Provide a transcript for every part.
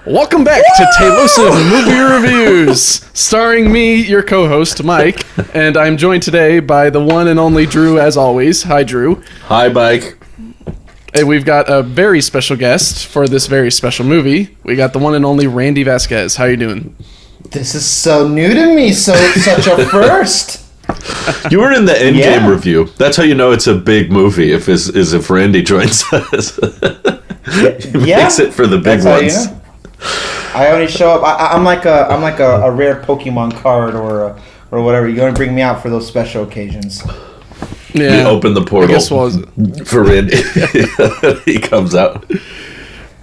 Welcome back to Taylosive Movie Reviews, starring me, your co-host, Mike, and I'm joined today by the one and only Drew, as always. Hi, Drew. Hi, Mike. And we've got a very special guest for this very special movie. We got the one and only Randy Vasquez. How you doing? This is so new to me, so it's such a first. You were in the Endgame review. That's how you know it's a big movie, if Randy joins us. Makes it for the big ones. You know. I only show up. I'm like a rare Pokemon card or whatever. You're gonna bring me out for those special occasions. Yeah. You open the portal for Randy. He comes out.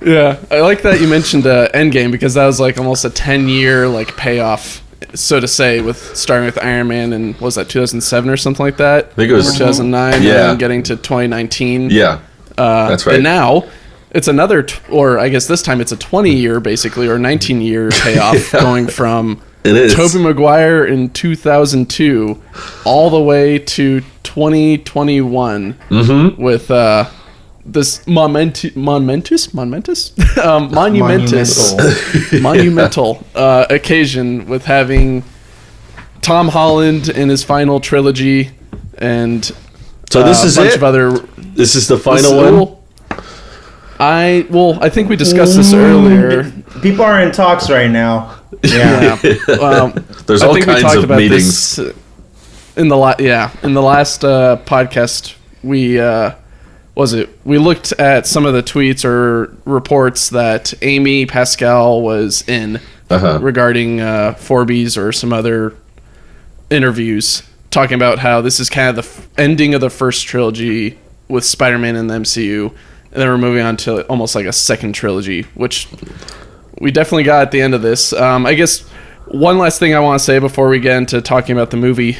Yeah, I like that you mentioned Endgame because that was like almost a 10-year like payoff, so to say, with starting with Iron Man and was that 2007 or something like that? I think it was 2009. And then getting to 2019. Yeah, that's right. And now it's another, or I guess this time it's a 20-year basically, or 19-year payoff going from Tobey Maguire in 2002 all the way to 2021 with this monumental occasion with having Tom Holland in his final trilogy and so this is a bunch it? of other. This is the final one? I think we discussed this earlier. People are in talks right now. Yeah. There's all kinds of meetings. In the last podcast, we looked at some of the tweets or reports that Amy Pascal was in regarding Forbes or some other interviews, talking about how this is kind of the ending of the first trilogy with Spider-Man in the MCU, and then we're moving on to almost like a second trilogy, which we definitely got at the end of this. I guess one last thing I want to say before we get into talking about the movie.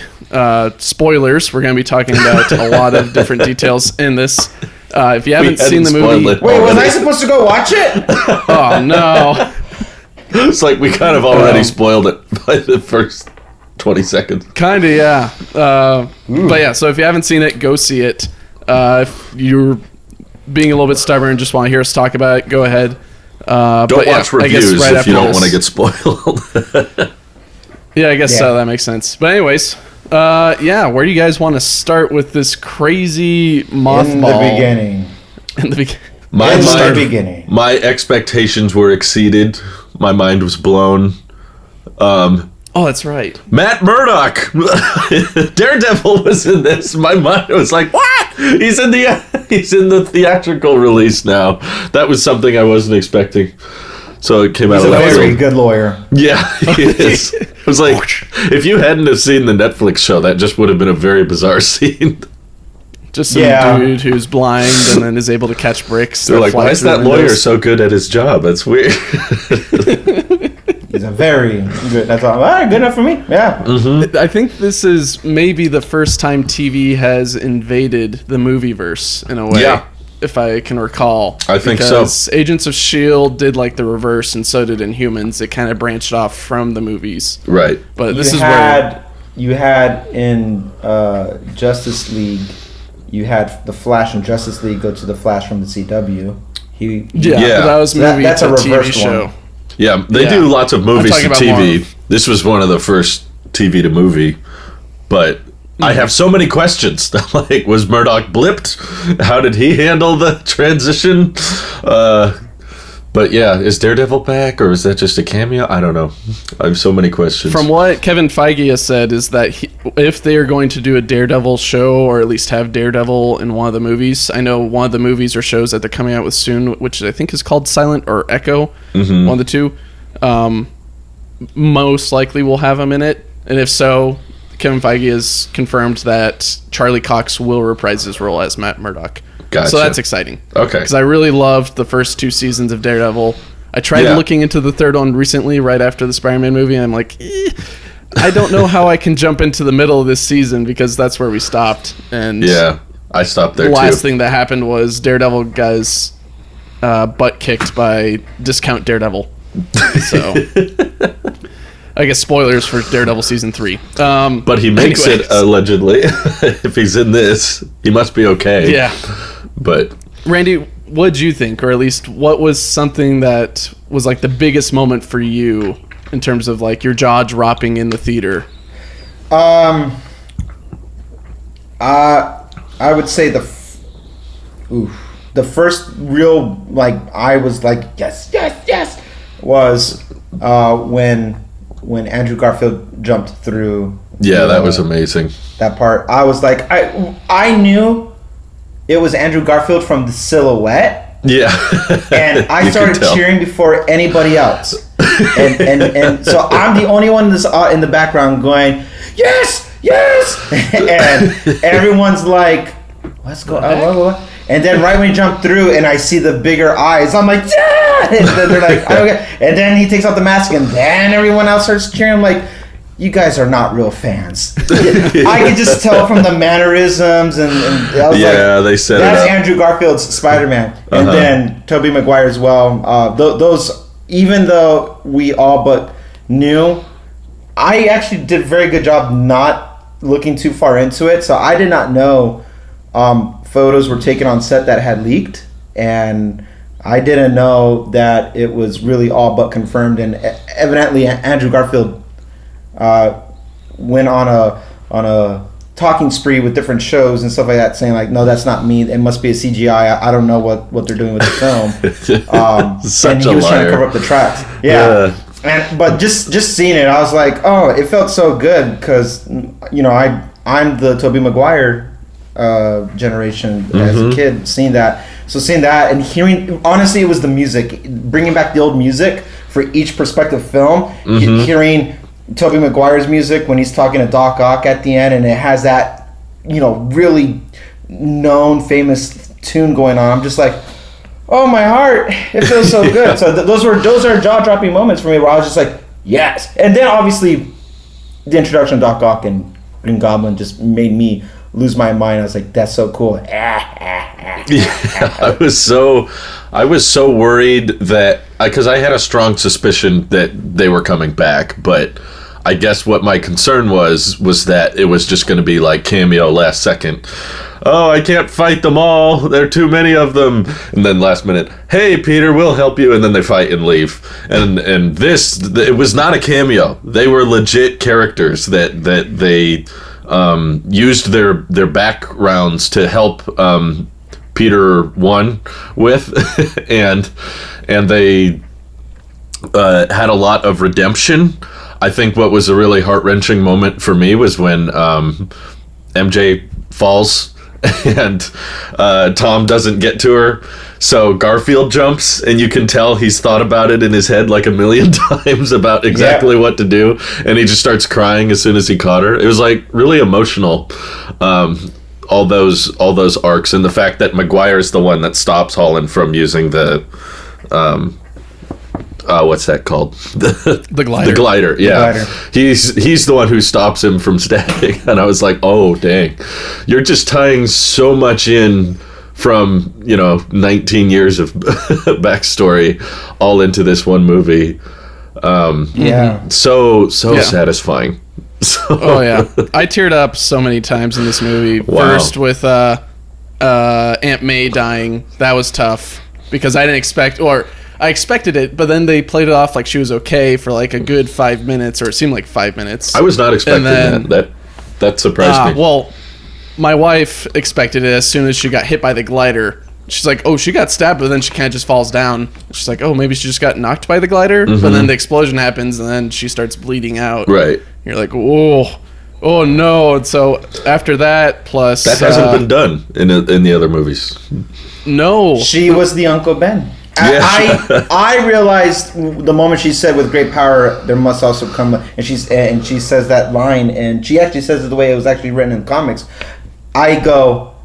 Spoilers. We're going to be talking about a lot of different details in this. If you haven't seen the movie... Wait, was I supposed to go watch it? Oh, no. It's like we kind of already spoiled it by the first 20 seconds. Kind of, yeah. But yeah, so if you haven't seen it, go see it. If you're being a little bit stubborn and just want to hear us talk about it, go ahead. Don't watch reviews if you don't want to get spoiled. Yeah, I guess so. That makes sense. But anyways, where do you guys want to start with this crazy mothball? In the beginning. My expectations were exceeded. My mind was blown. Oh, that's right. Matt Murdock, Daredevil was in this. My mind was like, what? He's in the theatrical release now. That was something I wasn't expecting. So it came out. He's a very good lawyer. Yeah, he is. I was like, if you hadn't have seen the Netflix show, that just would have been a very bizarre scene. Just some dude who's blind and then is able to catch bricks. They're like, why is that lawyer so good at his job? That's weird. He's a very good. That's all. Good enough for me. Yeah. Mm-hmm. I think this is maybe the first time TV has invaded the movieverse in a way. Yeah. If I can recall. I think because Agents of S.H.I.E.L.D. did like the reverse, and so did Inhumans. It kind of branched off from the movies. Right. But this is where... You had in Justice League, you had the Flash in Justice League go to the Flash from the CW. That was movie that's to a TV show. One. Yeah, they do lots of movies to TV. This was one of the first TV to movie. But I have so many questions. Like, was Murdock blipped? How did he handle the transition? But yeah, is Daredevil back, or is that just a cameo? I don't know. I have so many questions. From what Kevin Feige has said is that if they are going to do a Daredevil show, or at least have Daredevil in one of the movies, I know one of the movies or shows that they're coming out with soon, which I think is called Silent or Echo, one of the two, most likely will have him in it. And if so, Kevin Feige has confirmed that Charlie Cox will reprise his role as Matt Murdock. Gotcha. So that's exciting. Okay. Because I really loved the first two seasons of Daredevil. I tried looking into the third one recently, right after the Spider-Man movie, and I'm like, I don't know how I can jump into the middle of this season because that's where we stopped. And yeah, I stopped there too. The last thing that happened was Daredevil got his butt kicked by Discount Daredevil. So I guess spoilers for Daredevil season 3. But he makes it, allegedly. If he's in this, he must be okay. Yeah. But Randy, what did you think? Or at least what was something that was like the biggest moment for you in terms of like your jaw dropping in the theater? I would say the first real, like, I was like, yes, was when Andrew Garfield jumped through. Yeah, that was amazing. That part, I was like, I knew it was Andrew Garfield from the silhouette. Yeah. And I started cheering before anybody else. And so I'm the only one that's in the background going, yes! And everyone's like, what's going on? And then right when he jumped through and I see the bigger eyes, I'm like, yeah! And then they're like, okay. And then he takes off the mask and then everyone else starts cheering. I'm like, you guys are not real fans. I could just tell from the mannerisms and I was like, they said that's Andrew Garfield's Spider-Man. And then Tobey Maguire as well. Those, even though we all but knew, I actually did a very good job not looking too far into it. So I did not know photos were taken on set that had leaked, and I didn't know that it was really all but confirmed. And evidently Andrew Garfield went on a talking spree with different shows and stuff like that, saying like, no, that's not me, it must be a CGI, I don't know what they're doing with the film. And he was trying to cover up the tracks. But just seeing it, I was like, oh, it felt so good, because I'm the Tobey Maguire generation as a kid, seeing that and hearing, honestly, it was the music, bringing back the old music for each perspective film. Hearing Tobey Maguire's music when he's talking to Doc Ock at the end, and it has that really known famous tune going on. I'm just like, oh, my heart, it feels so good. So those are jaw-dropping moments for me, where I was just like, yes. And then obviously the introduction of Doc Ock and Green Goblin just made me lose my mind. I was like, that's so cool. I was so worried that, because I had a strong suspicion that they were coming back, but I guess what my concern was that it was just going to be like cameo last second. Oh, I can't fight them all, there are too many of them. And then last minute, hey Peter, we'll help you, and then they fight and leave. And it was not a cameo. They were legit characters that they used their backgrounds to help Peter 1 with, and they had a lot of redemption. I think what was a really heart-wrenching moment for me was when MJ falls and Tom doesn't get to her, so Garfield jumps, and you can tell he's thought about it in his head like a million times about exactly what to do, and he just starts crying as soon as he caught her. It was like really emotional, all those arcs, and the fact that Maguire is the one that stops Holland from using the what's that called? The glider. The glider, yeah. The glider. He's the one who stops him from stabbing, and I was like, oh dang, you're just tying so much in from 19 years of backstory all into this one movie. So satisfying. Oh yeah, I teared up so many times in this movie. Wow. First with Aunt May dying, that was tough because I didn't expect, or I expected it, but then they played it off like she was okay for like a good 5 minutes, or it seemed like 5 minutes. I was not expecting that surprised me. Well, my wife expected it as soon as she got hit by the glider. She's like, oh, she got stabbed, but then she kind of just falls down. She's like, oh, maybe she just got knocked by the glider. But then the explosion happens, and then she starts bleeding out. Right. You're like, oh no. And so after that, plus that hasn't been done in the other movies. No, she was the Uncle Ben. I realized the moment she said, "With great power, there must also come," and she says that line, and she actually says it the way it was actually written in the comics. I go,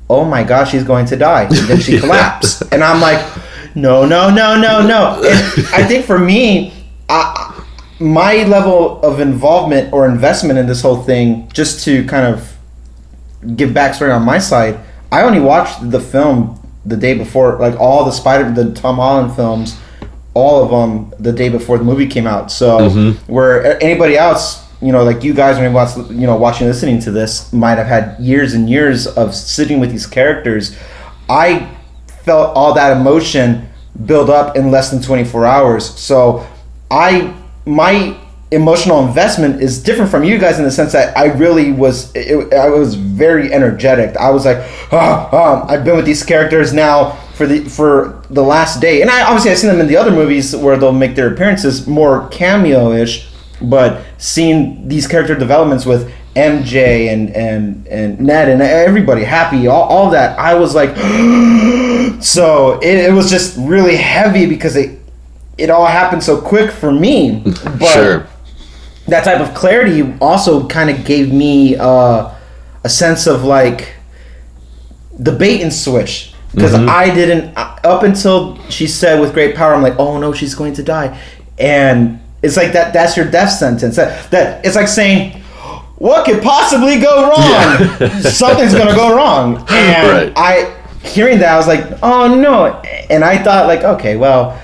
oh my gosh, she's going to die, and then she collapsed, and I'm like, no. And I think for me, my level of involvement or investment in this whole thing, just to kind of give backstory on my side, I only watched the film the day before, like all the Tom Holland films, all of them the day before the movie came out. So where anybody else, like you guys, when watching, listening to this, might have had years and years of sitting with these characters, I felt all that emotion build up in less than 24 hours. So my emotional investment is different from you guys in the sense that I really was I was very energetic. I was like, I've been with these characters now for the last day, and I've seen them in the other movies where they'll make their appearances more cameo-ish, but seeing these character developments with MJ and Ned and everybody, Happy, all that, I was like so it was just really heavy because it all happened so quick for me. But sure. That type of clarity also kind of gave me a sense of like the bait and switch, because I didn't, up until she said with great power, I'm like, oh no, she's going to die, and it's like that's your death sentence. That it's like saying, what could possibly go wrong? Yeah. Something's gonna go wrong. And right. Hearing that, I was like, oh no, and I thought like, okay, well,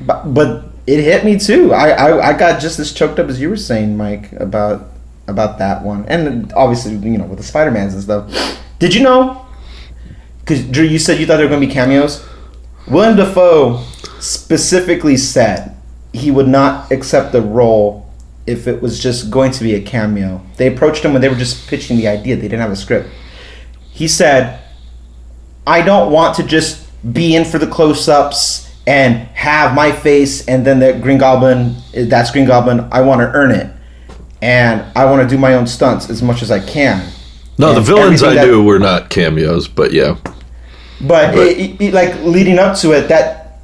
but it hit me too. I got just as choked up as you were saying, Mike, about that one, and obviously with the Spider-Mans and stuff. Did you know? Because Drew, you said you thought there were going to be cameos. Willem Dafoe specifically said he would not accept the role if it was just going to be a cameo. They approached him when they were just pitching the idea. They didn't have a script. He said, I don't want to just be in for the close-ups and have my face and then the Green Goblin, that's Green Goblin. I want to earn it. And I want to do my own stunts as much as I can. No, and the villains I knew were not cameos, but yeah. But it, like leading up to it, that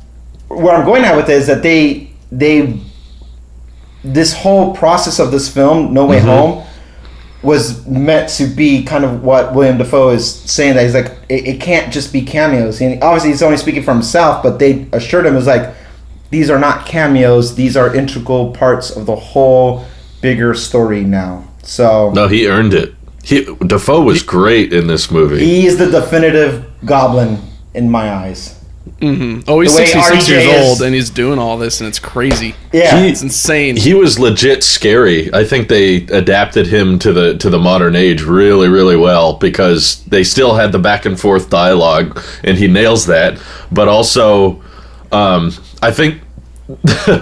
where I'm going at with it is that they this whole process of this film, No Way Home, was meant to be kind of what Willem Dafoe is saying, that he's like, it can't just be cameos. And obviously he's only speaking for himself, but they assured him, it was like, these are not cameos, these are integral parts of the whole bigger story now. So no, he earned it. Dafoe was great in this movie. He is the definitive Goblin in my eyes. Oh, he's 66 years old and he's doing all this, and it's crazy. Yeah, it's insane. He was legit scary. I think they adapted him to the modern age really, really well, because they still had the back and forth dialogue, and he nails that. But also, I think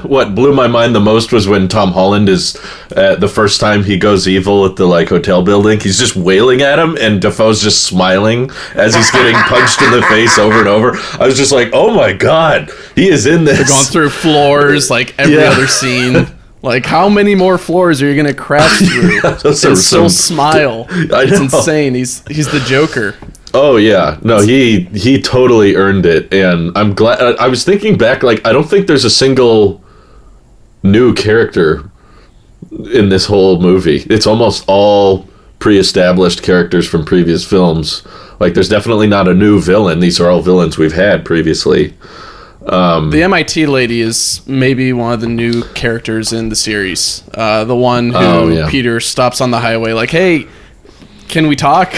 what blew my mind the most was when Tom Holland is the first time he goes evil at the hotel building. He's just wailing at him, and Dafoe's just smiling as he's getting punched in the face over and over. I was just like, oh my god, he is in this. They're going through floors like every other scene. Like, how many more floors are you gonna crash through and still smile? It's insane. He's the Joker. Oh yeah, no, he totally earned it, and I'm glad. I was thinking back, I don't think there's a single new character in this whole movie. It's almost all pre-established characters from previous films. There's definitely not a new villain. These are all villains we've had previously. The MIT lady is maybe one of the new characters in the series. The one who Peter stops on the highway, like, hey, can we talk?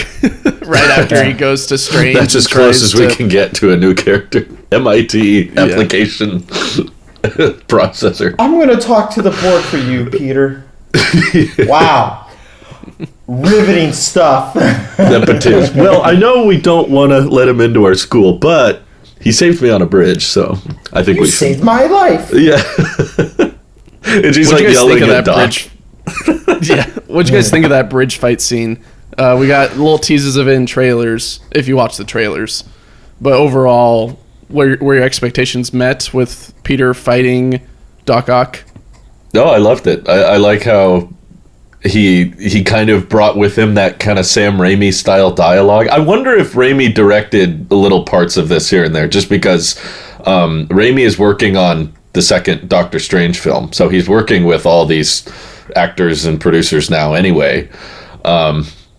Right after he goes to Strange. That's as close as we can get to a new character. MIT application processor. I'm going to talk to the board for you, Peter. Wow. Riveting stuff. Nepotism. Well, I know we don't want to let him into our school, but he saved me on a bridge, so I think we should. You saved my life. Yeah. And she's yelling at Doc. Yeah. What'd you guys think of that bridge fight scene? We got little teases of it in trailers, if you watch the trailers. But overall, were your expectations met with Peter fighting Doc Ock? No, I loved it. I like how he kind of brought with him that kind of Sam Raimi style dialogue. I wonder if Raimi directed little parts of this here and there, just because Raimi is working on the second Doctor Strange film. So he's working with all these actors and producers now anyway.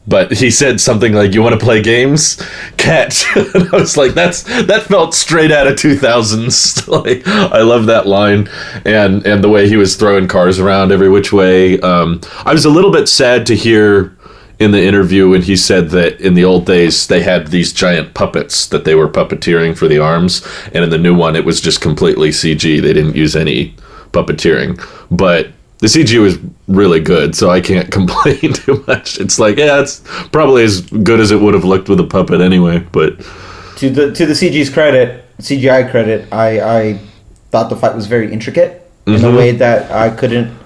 But he said something like, you want to play games? Catch. And I was like, that felt straight out of 2000s. I love that line. And the way he was throwing cars around every which way. I was a little bit sad to hear in the interview when he said that in the old days, they had these giant puppets that they were puppeteering for the arms. And in the new one, it was just completely CG. They didn't use any puppeteering. But the CG was really good, so I can't complain too much. It's it's probably as good as it would have looked with a puppet anyway. But to the CG's credit, CGI credit, I thought the fight was very intricate in a way that I couldn't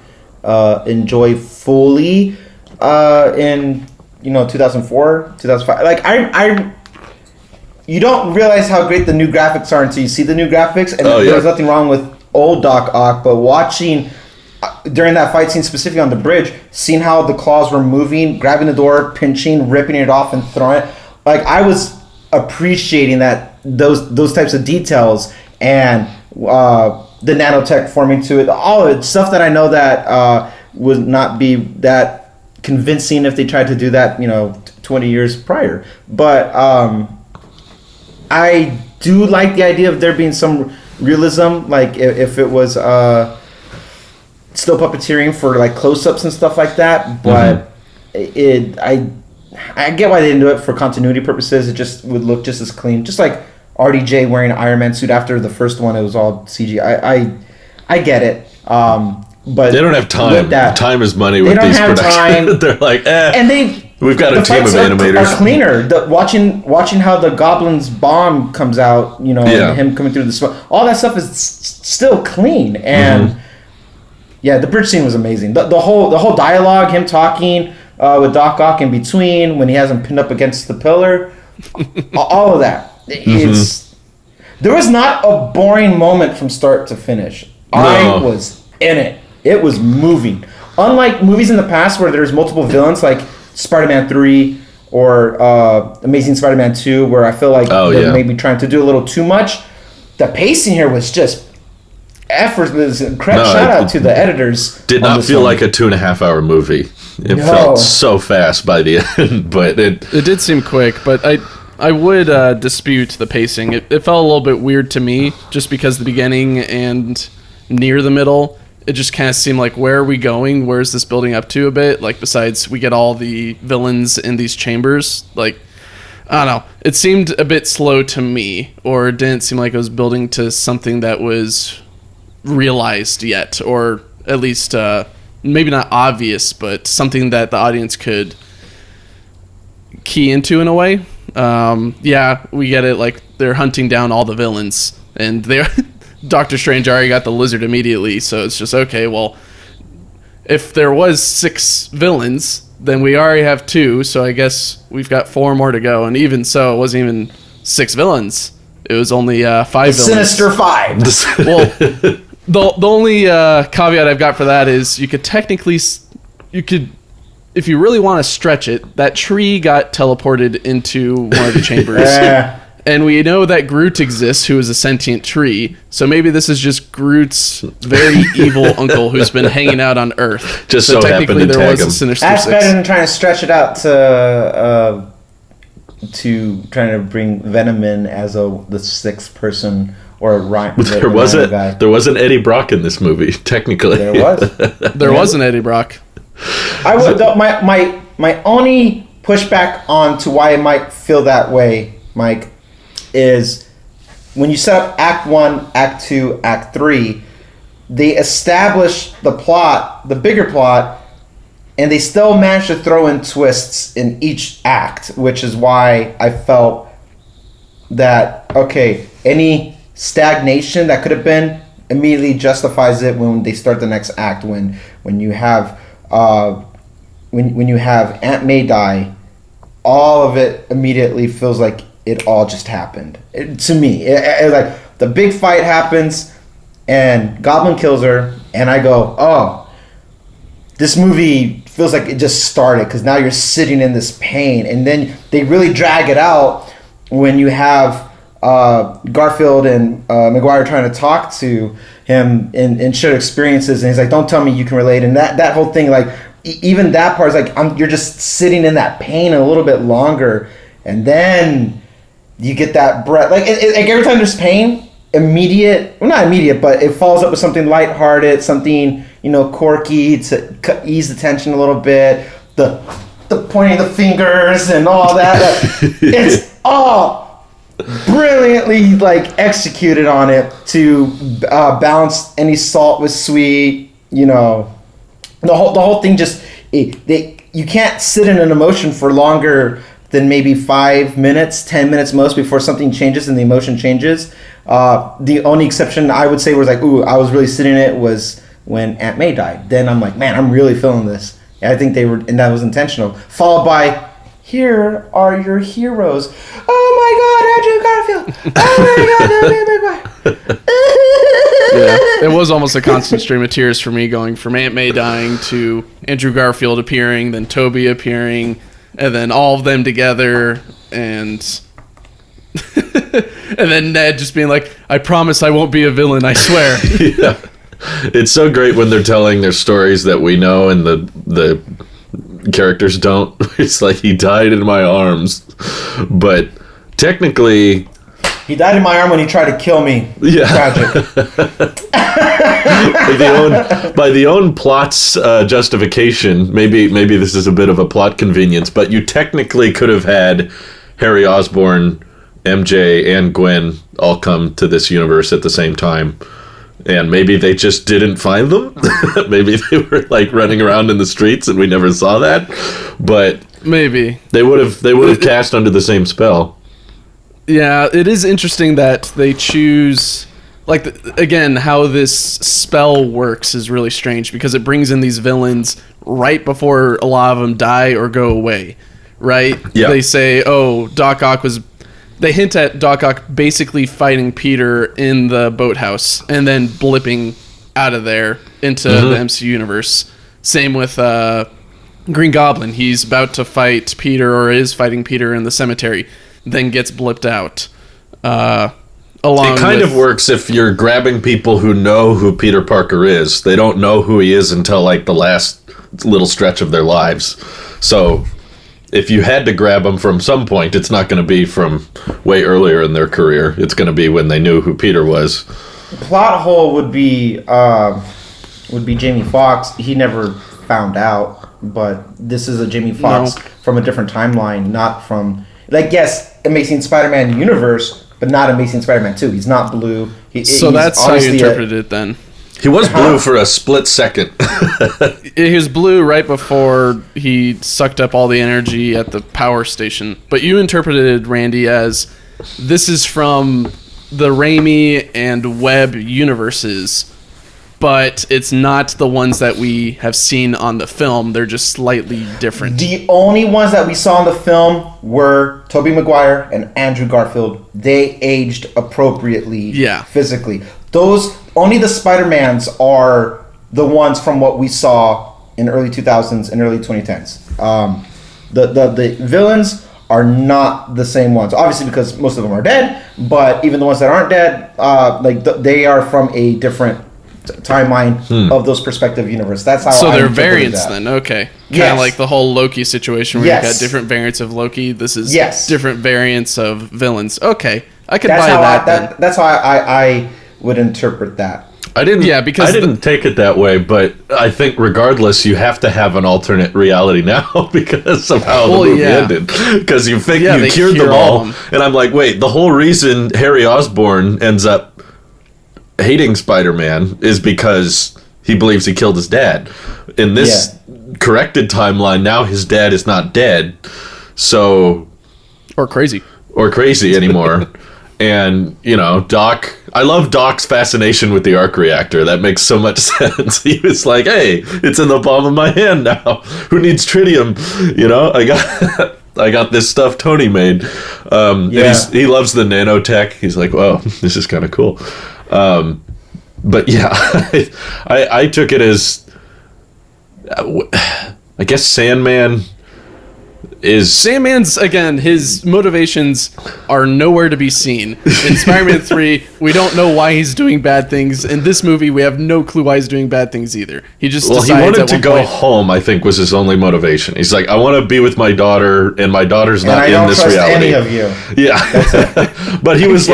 enjoy fully in 2004, 2005. Like I you don't realize how great the new graphics are until you see the new graphics, and there's nothing wrong with old Doc Ock, but watching during that fight scene, specifically on the bridge, seeing how the claws were moving, grabbing the door, pinching, ripping it off, and throwing it, like I was appreciating those types of details, and the nanotech forming to it, all of it, stuff that I know that would not be that convincing if they tried to do that 20 years prior. But I do like the idea of there being some realism, like if it was still puppeteering for like close-ups and stuff like that, but I get why they didn't do it for continuity purposes. It just would look just as clean, just like RDJ wearing an Iron Man suit after the first one. It was all CG. I get it, but they don't have time. Time is money with these productions. They're like, and we've got a team of animators. Are cleaner. Watching how the Goblin's bomb comes out, and him coming through the smoke. All that stuff is still clean, and the bridge scene was amazing. The whole dialogue, him talking with Doc Ock in between when he has him pinned up against the pillar, all of that. There was not a boring moment from start to finish. No. I was in it. It was moving. Unlike movies in the past where there's multiple villains, like Spider-Man 3 or Amazing Spider-Man 2, where I feel like they're maybe trying to do a little too much. The pacing here was just effortless. Shout out to the editors. Did not feel like a 2.5 hour movie. It felt so fast by the end, but it did seem quick. But I would dispute the pacing. It felt a little bit weird to me, just because the beginning and near the middle, it just kind of seemed like, where are we going? Where's this building up to a bit? Like, besides, we get all the villains in these chambers. Like, I don't know. It seemed a bit slow to me, or it didn't seem like it was building to something that was realized yet, or at least maybe not obvious, but something that the audience could key into in a way. We get it. Like, they're hunting down all the villains, and they're Doctor Strange already got the lizard immediately, so it's just, okay, well, if there was 6 villains, then we already have 2, so I guess we've got 4 more to go, and even so, it wasn't even 6 villains. It was only 5 villains. Sinister 5! Well, the only caveat I've got for that is you could, if you really want to stretch it, that tree got teleported into one of the chambers. And we know that Groot exists, who is a sentient tree. So maybe this is just Groot's very evil uncle who's been hanging out on Earth. Just so technically there was a Sinister That's 6. better than trying to stretch it out to trying to bring Venom in as the 6th person or Ryan. There wasn't Eddie Brock in this movie, technically. There was. There was an Eddie Brock. I would my only pushback on to why I might feel that way, Mike, is when you set up Act 1, Act 2, Act 3, they establish the plot, the bigger plot, and they still manage to throw in twists in each act, which is why I felt that, okay, any stagnation that could have been immediately justifies it when they start the next act. When you have when you have Aunt May die, all of it immediately feels like it all just happened. To me, like the big fight happens, and Goblin kills her, and I go, oh, this movie feels like it just started, because now you're sitting in this pain, and then they really drag it out when you have Garfield and Maguire trying to talk to him in shared experiences, and he's like, don't tell me you can relate, and that whole thing, like even that part is like, you're just sitting in that pain a little bit longer, and then you get that breath, like every time there's pain, not immediate, but it follows up with something lighthearted, something quirky to ease the tension a little bit, the pointing the fingers and all that. It's all brilliantly like executed on it to balance any salt with sweet. The whole thing just you can't sit in an emotion for longer than maybe 5 minutes, 10 minutes most before something changes and the emotion changes. The only exception I would say was like, ooh, I was really sitting in it was when Aunt May died. Then I'm like, man, I'm really feeling this. I think they were, and that was intentional. Followed by, here are your heroes. Oh my God, Andrew Garfield. Oh my God, yeah, it was almost a constant stream of tears for me, going from Aunt May dying to Andrew Garfield appearing, then Toby appearing, and then all of them together, and and then Ned just being like, I promise I won't be a villain, I swear. Yeah. It's so great when they're telling their stories that we know and the characters don't. It's like, he died in my arms. But technically... He died in my arm when he tried to kill me. Yeah. Tragic. By the own plot's justification, maybe this is a bit of a plot convenience, but you technically could have had Harry Osborn, MJ, and Gwen all come to this universe at the same time. And maybe they just didn't find them. Maybe they were like running around in the streets and we never saw that. But maybe they would have cast under the same spell. Yeah, it is interesting that they choose, like, again, how this spell works is really strange, because it brings in these villains right before a lot of them die or go away, right? Yeah. They say, oh, they hint at Doc Ock basically fighting Peter in the boathouse and then blipping out of there into the MCU universe. Same with Green Goblin. He's about to fight Peter, or is fighting Peter in the cemetery, then gets blipped out. It kind of works if you're grabbing people who know who Peter Parker is. They don't know who he is until like the last little stretch of their lives. So if you had to grab them from some point, it's not going to be from way earlier in their career. It's going to be when they knew who Peter was. Plot hole would be Jamie Foxx. He never found out, but this is a Jamie Foxx from a different timeline, not from, like, yes, Amazing Spider-Man universe, but not Amazing Spider-Man 2. He's not blue. So that's how you interpret it then. He was blue for a split second. He was blue right before he sucked up all the energy at the power station. But you interpreted, Randy, as this is from the Raimi and Webb universes, but it's not the ones that we have seen on the film. They're just slightly different. The only ones that we saw in the film were Tobey Maguire and Andrew Garfield. They aged appropriately physically. Only the Spider-Mans are the ones from what we saw in early 2000s and early 2010s. The villains are not the same ones, obviously, because most of them are dead, but even the ones that aren't dead, they are from a different timeline of those perspective universe. That's how. So they're variants then, okay. Kind of like the whole Loki situation where you've got different variants of Loki. This is different variants of villains. Okay, I could buy that. That's how I would interpret that. I didn't take it that way, but I think regardless, you have to have an alternate reality now because of how the movie ended. Because you think you cured them all, and I'm like, wait, the whole reason Harry Osborn ends up hating Spider-Man is because he believes he killed his dad. In this corrected timeline, now his dad is not dead, so or crazy anymore. And, Doc, I love Doc's fascination with the arc reactor. That makes so much sense. He was like, hey, it's in the palm of my hand now. Who needs tritium? I got this stuff Tony made. He loves the nanotech. He's like, whoa, this is kind of cool. But yeah, I took it as, I guess Sandman's, again, his motivations are nowhere to be seen. In Spider-Man 3, we don't know why he's doing bad things. In this movie, we have no clue why he's doing bad things either. He just decides he wanted to go home, I think, was his only motivation. He's like, I want to be with my daughter, and my daughter's not in this reality. I don't trust any of you. Yeah. But he was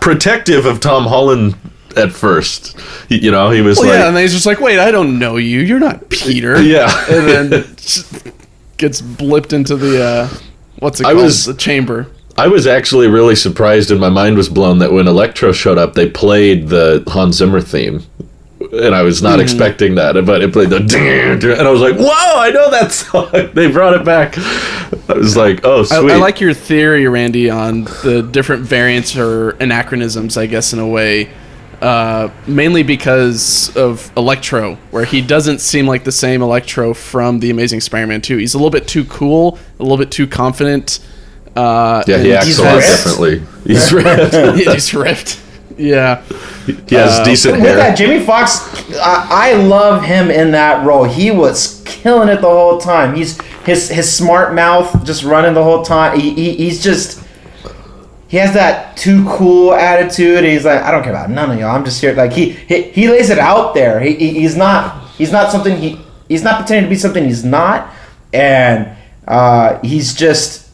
protective of Tom Holland at first. He was and then he's just like, wait, I don't know you. You're not Peter. Yeah. And then gets blipped into the the chamber. I was actually really surprised, and my mind was blown that when Electro showed up, they played the Hans Zimmer theme, and I was not expecting that, but it played the and I was like, whoa, I know that song. They brought it back. I was like, oh, sweet. I like your theory, Randy, on the different variants or anachronisms, I guess, in a way. Mainly because of Electro, where he doesn't seem like the same Electro from The Amazing Spider-Man 2. He's a little bit too cool, a little bit too confident. He acts a lot differently. He's ripped. He's ripped. Yeah. He has decent hair. With that, Jamie Foxx, I love him in that role. He was killing it the whole time. He's his smart mouth just running the whole time. He's just... He has that too cool attitude. He's like, I don't care about none of y'all. I'm just here. Like he lays it out there. He's not something. He's not pretending to be something he's not, and he's just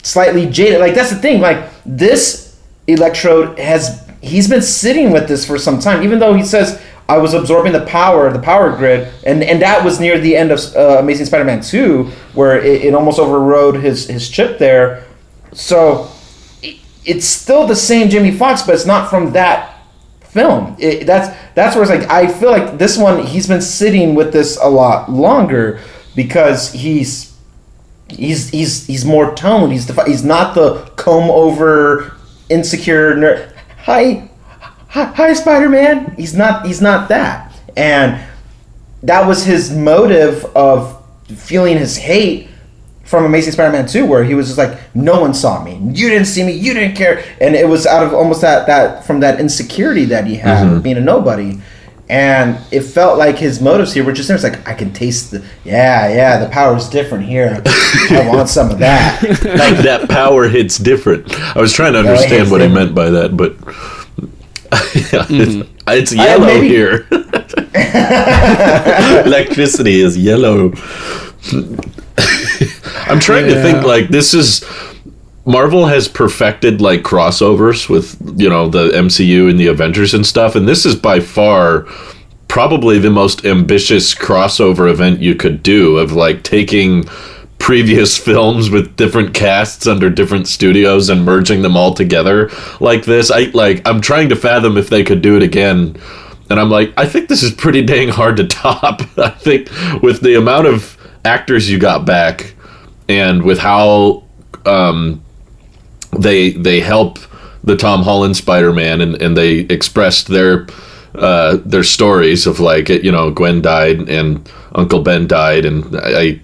slightly jaded. Like that's the thing. Like this Electrode he's been sitting with this for some time. Even though he says I was absorbing the power grid, and that was near the end of Amazing Spider-Man 2, where it almost overrode his chip there. So. It's still the same Jamie Foxx, but it's not from that film. That's where it's like I feel like this one he's been sitting with this a lot longer because he's more toned. He's not the comb over insecure nerd. Hi, Spider-Man. He's not that, and that was his motive of feeling his hate from Amazing Spider-Man 2, where he was just like, no one saw me. You didn't see me. You didn't care. And it was out of almost that from that insecurity that he had, being a nobody. And it felt like his motives here were just there. It's like, I can taste the power's different here. I want some of that. Like, that power hits different. I was trying to understand what he meant by that, but it's yellow here. Electricity is yellow. I'm trying to think, like, this is... Marvel has perfected, like, crossovers with, you know, the MCU and the Avengers and stuff, and this is by far probably the most ambitious crossover event you could do, of, like, taking previous films with different casts under different studios and merging them all together like this. I'm trying to fathom if they could do it again, and I'm like, I think this is pretty dang hard to top. I think with the amount of actors you got back, and with how they help the Tom Holland Spider-Man, and they expressed their stories of, like, you know, Gwen died and Uncle Ben died, and I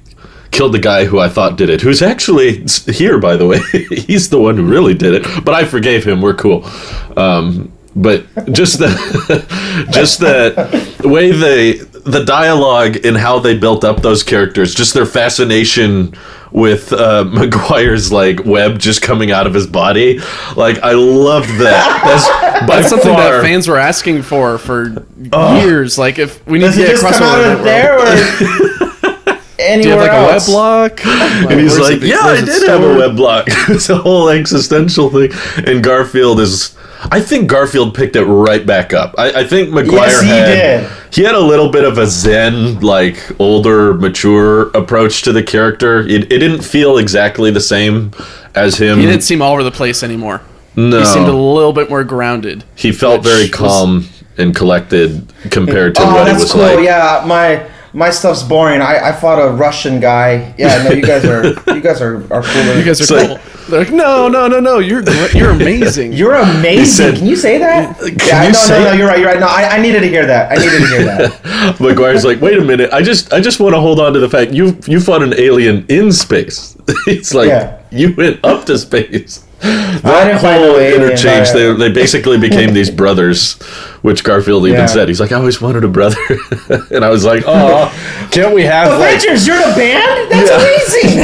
killed the guy who I thought did it, who's actually here, by the way. He's the one who really did it, but I forgave him. We're cool. But just the way the dialogue and how they built up those characters, just their fascination with Maguire's, like, web just coming out of his body, like, I loved that. That's something that fans were asking for years. Like, if we need to get a crossover there or anywhere do you have, like, else? a web block? And he's like, yeah, I did have a web block. It's a whole existential thing. And I think Garfield picked it right back up. I think Maguire he had a little bit of a zen, like, older, mature approach to the character. It didn't feel exactly the same as him. He didn't seem all over the place anymore. No. He seemed a little bit more grounded. He felt very calm and collected compared to what it was cool. like. Yeah, my stuff's boring. I fought a Russian guy. Yeah, no, you guys are cooler. You guys are cool. They're like, no, you're amazing. You're amazing. Can you say that? No, you're right. No, I needed to hear that. Maguire's like, wait a minute. I just want to hold on to the fact you fought an alien in space. It's like, you went up to space. That whole interchange, they basically became these brothers, which Garfield even said. He's like, I always wanted a brother. And I was like, oh, can't we have Avengers, you're in a band? That's amazing.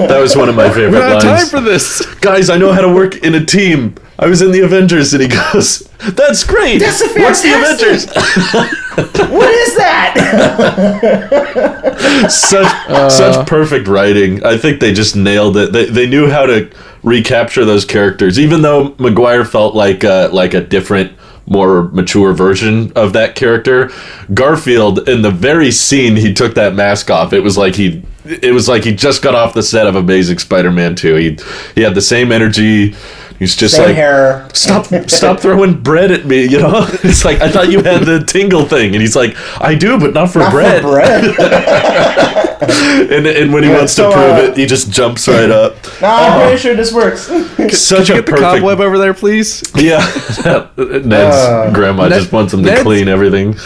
That was one of my favorite lines. Time for this. Guys, I know how to work in a team. I was in the Avengers. And he goes, that's great. That's fantastic. What's the Avengers? What is that? Such perfect writing. I think they just nailed it. They knew how to recapture those characters, even though Maguire felt like a different, more mature version of that character. Garfield, in the very scene he took that mask off, it was like he just got off the set of Amazing Spider-Man 2. He had the same energy. He's just Same like, hair. stop throwing bread at me, you know? It's like, I thought you had the tingle thing. And he's like, I do, but not for bread. and when he wants to prove it, he just jumps right up. I'm pretty sure this works. Such a get the cobweb over there, please? Yeah. Ned's grandma just wants him to clean everything.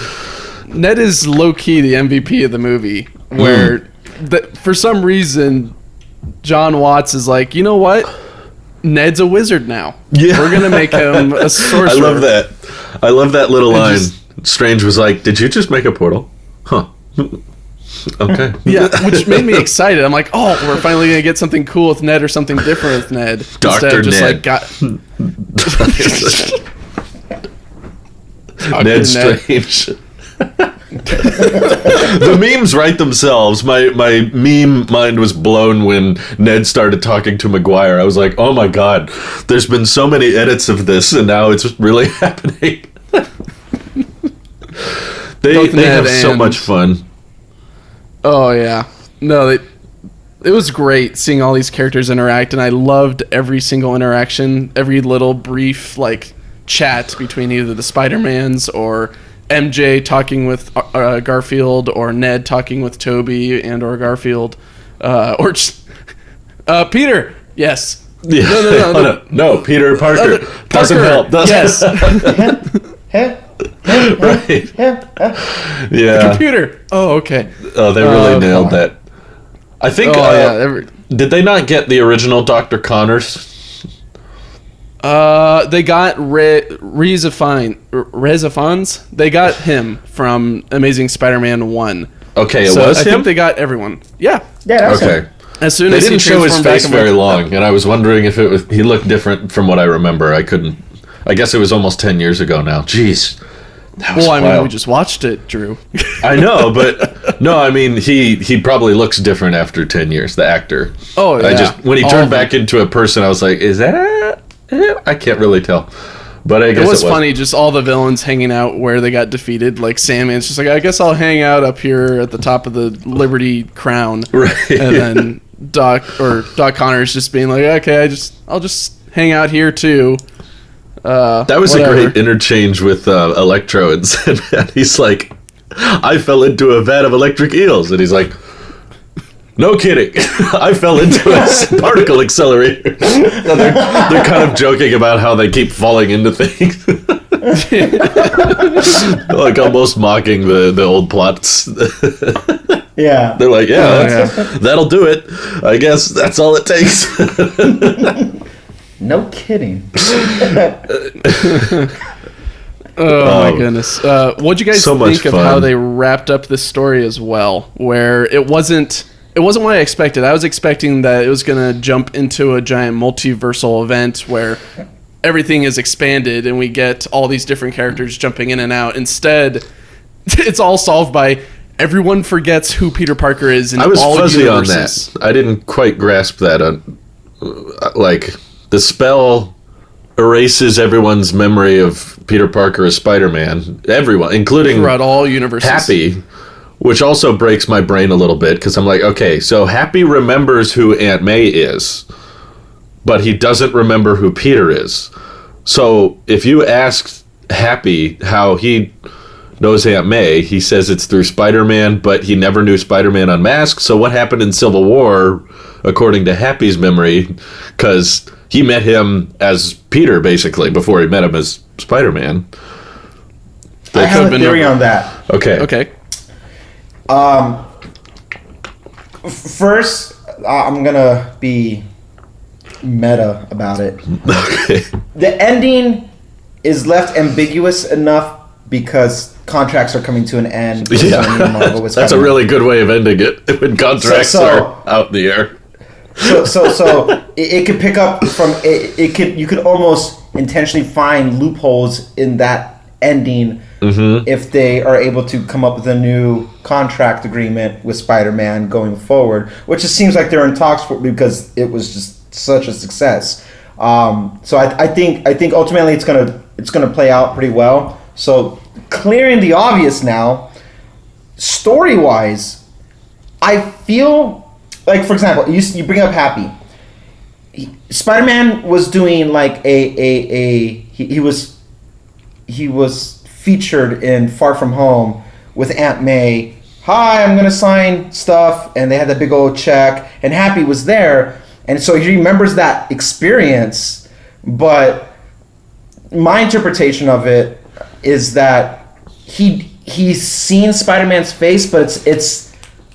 Ned is low-key the MVP of the movie, where for some reason John Watts is like, you know what? Ned's a wizard now. Yeah. We're going to make him a sorcerer. I love that little line. Strange was like, did you just make a portal? Huh. Okay. Yeah, which made me excited. I'm like, oh, we're finally going to get something cool with Ned or something different with Ned. Dr. Ned. Ned Strange. The memes write themselves. My meme mind was blown when Ned started talking to Maguire. I was like, oh my god, there's been so many edits of this and now it's really happening. They have so much fun. Oh yeah. No, it was great seeing all these characters interact, and I loved every single interaction, every little brief like chat between either the Spider-Mans or MJ talking with Garfield, or Ned talking with Toby and or Garfield, or just Peter. Yes. Yeah. No, Peter Parker doesn't help. Yes. Right. Yeah. The computer. Oh, okay. Oh, they really nailed that. I think. Did they not get the original Dr. Connors? They got Reza Fons. They got him from Amazing Spider-Man 1. Okay, was him? I think they got everyone. Yeah. Yeah, that was him. As soon they as didn't show his face very long, and I was wondering if he looked different from what I remember. I guess it was almost 10 years ago now. Jeez. I mean, we just watched it, Drew. I know, but no, I mean, he probably looks different after 10 years, the actor. Oh, yeah. When he turned back into a person, I was like, is that? I can't really tell. But I guess it was funny, just all the villains hanging out where they got defeated. Like Sandman's just like, I guess I'll hang out up here at the top of the Liberty Crown. Right. And then Doc Connors just being like, okay, I'll just hang out here too. That was a great interchange with Electro and Sandman. He's like, I fell into a vat of electric eels. And he's like, no kidding. I fell into a particle accelerator. They're kind of joking about how they keep falling into things. Like almost mocking the old plots. Yeah. They're like, that'll do it. I guess that's all it takes. No kidding. Oh my goodness. What'd you guys think of how they wrapped up this story as well? Where it wasn't what I expected. I was expecting that it was going to jump into a giant multiversal event where everything is expanded and we get all these different characters jumping in and out. Instead, it's all solved by everyone forgets who Peter Parker is in all universes. I was fuzzy on that. I didn't quite grasp that. Like, the spell erases everyone's memory of Peter Parker as Spider-Man. Everyone, including throughout all universes. Happy. Which also breaks my brain a little bit, because I'm like, okay, so Happy remembers who Aunt May is, but he doesn't remember who Peter is. So if you ask Happy how he knows Aunt May, he says it's through Spider-Man, but he never knew Spider-Man unmasked. So what happened in Civil War, according to Happy's memory, because he met him as Peter, basically, before he met him as Spider-Man. I have a theory on that. Okay. First, I'm gonna be meta about it. Okay. The ending is left ambiguous enough because contracts are coming to an end. Yeah. That's a really good way of ending it, when contracts are out in the air. So it could pick up from it. You could almost intentionally find loopholes in that ending if they are able to come up with a new contract agreement with Spider-Man going forward, which it seems like they're in talks for, because it was just such a success. So I think ultimately it's gonna play out pretty well. So clearing the obvious now, story-wise, I feel like, for example, you bring up Happy. Spider-Man was doing like he was featured in Far From Home with Aunt May. Hi, I'm gonna sign stuff, and they had that big old check, and Happy was there, and so he remembers that experience. But my interpretation of it is that he's seen Spider-Man's face, but it's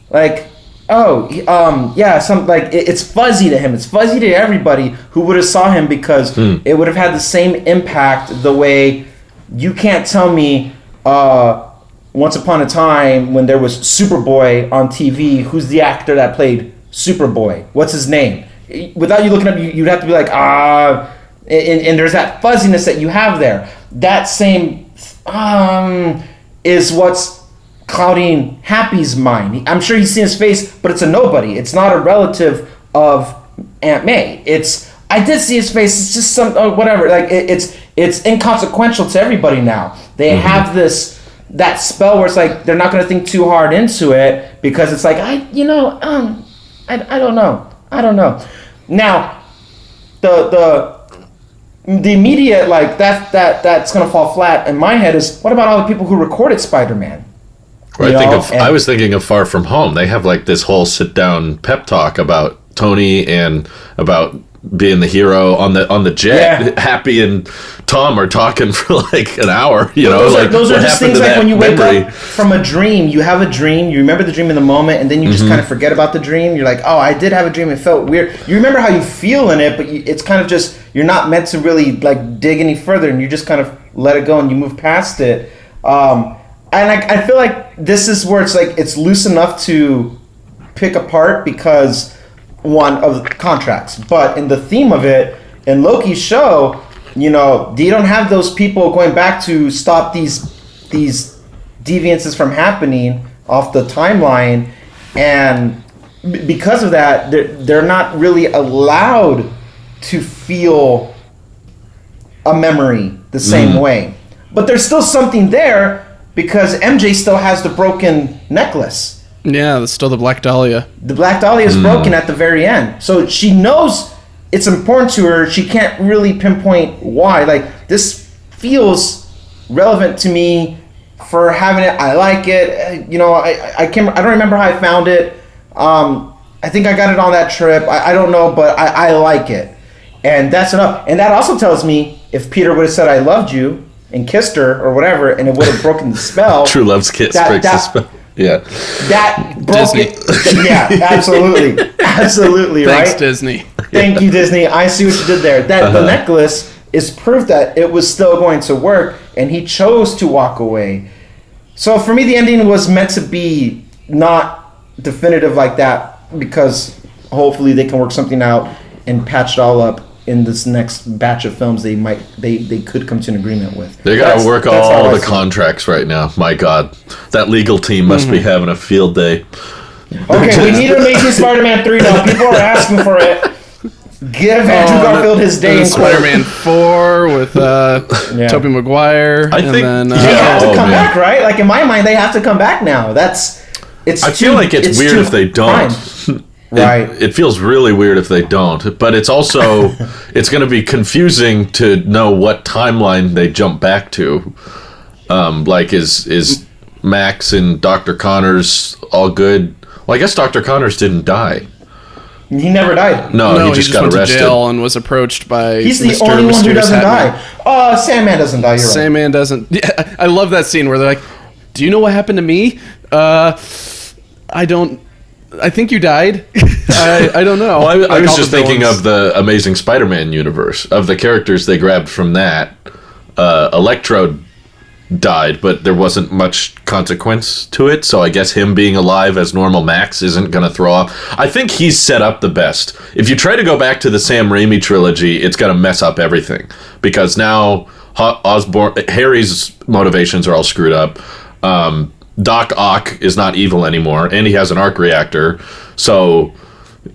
like, it's fuzzy to him. It's fuzzy to everybody who would have saw him, because it would have had the same impact the way you can't tell me once upon a time when there was Superboy on TV, who's the actor that played Superboy? What's his name? Without you looking up, you'd have to be like, and there's that fuzziness that you have there. That same is what's clouding Happy's mind. I'm sure he's seen his face, but it's a nobody. It's not a relative of Aunt May. I did see his face. It's just some whatever. Like it's inconsequential to everybody now. They have that spell where it's like they're not going to think too hard into it, because it's like I don't know. Now the immediate like that's going to fall flat in my head is, what about all the people who recorded Spider-Man? I was thinking of Far From Home. They have like this whole sit down pep talk about Tony and about being the hero on the jet. Yeah. Happy and Tom are talking for like an hour. Those are just things like when you wake up from a dream. You have a dream, you remember the dream in the moment, and then you just kind of forget about the dream. You're like, oh, I did have a dream. It felt weird. You remember how you feel in it, but it's kind of just, you're not meant to really like dig any further, and you just kind of let it go and you move past it. And I feel like this is where it's like it's loose enough to pick apart because one of the contracts, but in the theme of it, in Loki's show, you don't have those people going back to stop these deviances from happening off the timeline, and because of that, they're not really allowed to feel a memory the same way. But there's still something there, because MJ still has the broken necklace. Yeah, that's still the Black Dahlia. The Black Dahlia is broken at the very end. So she knows it's important to her. She can't really pinpoint why. Like, this feels relevant to me for having it. I like it. I don't remember how I found it. I think I got it on that trip. I don't know, but I like it. And that's enough. And that also tells me, if Peter would have said I loved you and kissed her or whatever, and it would have broken the spell. True love's kiss breaks the spell. Yeah. That broke Disney. it. Yeah, absolutely. Absolutely, right? Thanks, Disney. Thank you, Disney. I see what you did there. The necklace is proof that it was still going to work, and he chose to walk away. So for me, the ending was meant to be not definitive like that, because hopefully they can work something out and patch it all up in this next batch of films they could come to an agreement with. They got to work all the contracts right now. My God, that legal team must be having a field day. Okay, we need an Amazing Spider-Man 3 now. People are asking for it. Give Andrew Garfield his day in court. Spider-Man 4 with Toby Maguire. I think they have to come back, right? Like, in my mind, they have to come back now. I feel like it's weird if they don't. Right. It feels really weird if they don't, but it's also it's going to be confusing to know what timeline they jump back to. Like, is Max and Dr. Connors all good? Well, I guess Dr. Connors didn't die. He never died. No, he just got went arrested. To jail and was approached by. He's the only one who doesn't die. Sandman doesn't die. You're right. Sandman doesn't. Yeah, I love that scene where they're like, "Do you know what happened to me? I don't. I think you died. I don't know." Well, I was just thinking of the Amazing Spider-Man universe, of the characters they grabbed from that. Electro died, but there wasn't much consequence to it, so I guess him being alive as normal Max isn't going to throw off. I think he's set up the best. If you try to go back to the Sam Raimi trilogy, it's going to mess up everything, because now Harry's motivations are all screwed up. Doc Ock is not evil anymore, and he has an arc reactor, so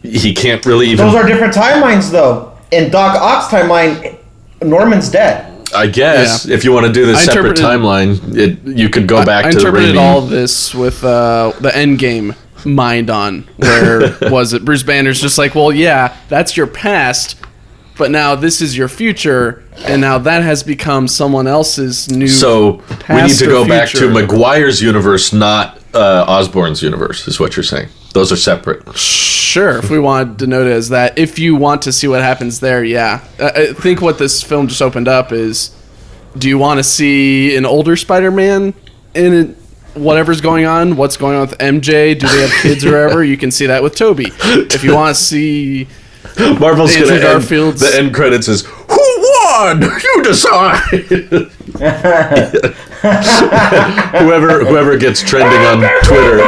he can't really even... Those are different timelines, though. In Doc Ock's timeline, Norman's dead. I guess, if you want to do the separate timeline, you could go back to the Raimi... I interpreted all this with the Endgame mind on, where was it? Bruce Banner's just like, well, yeah, that's your past, but now this is your future, and now that has become someone else's new. So we need to go back to Maguire's universe, not Osborn's universe, is what you're saying. Those are separate. Sure, if we wanted to note it as that. If you want to see what happens there, yeah. I think what this film just opened up is, do you want to see an older Spider-Man in whatever's going on? What's going on with MJ? Do they have kids or whatever? You can see that with Toby. If you want to see Marvel's going to end, the end credits is, who won? You decide. whoever gets trending on Twitter.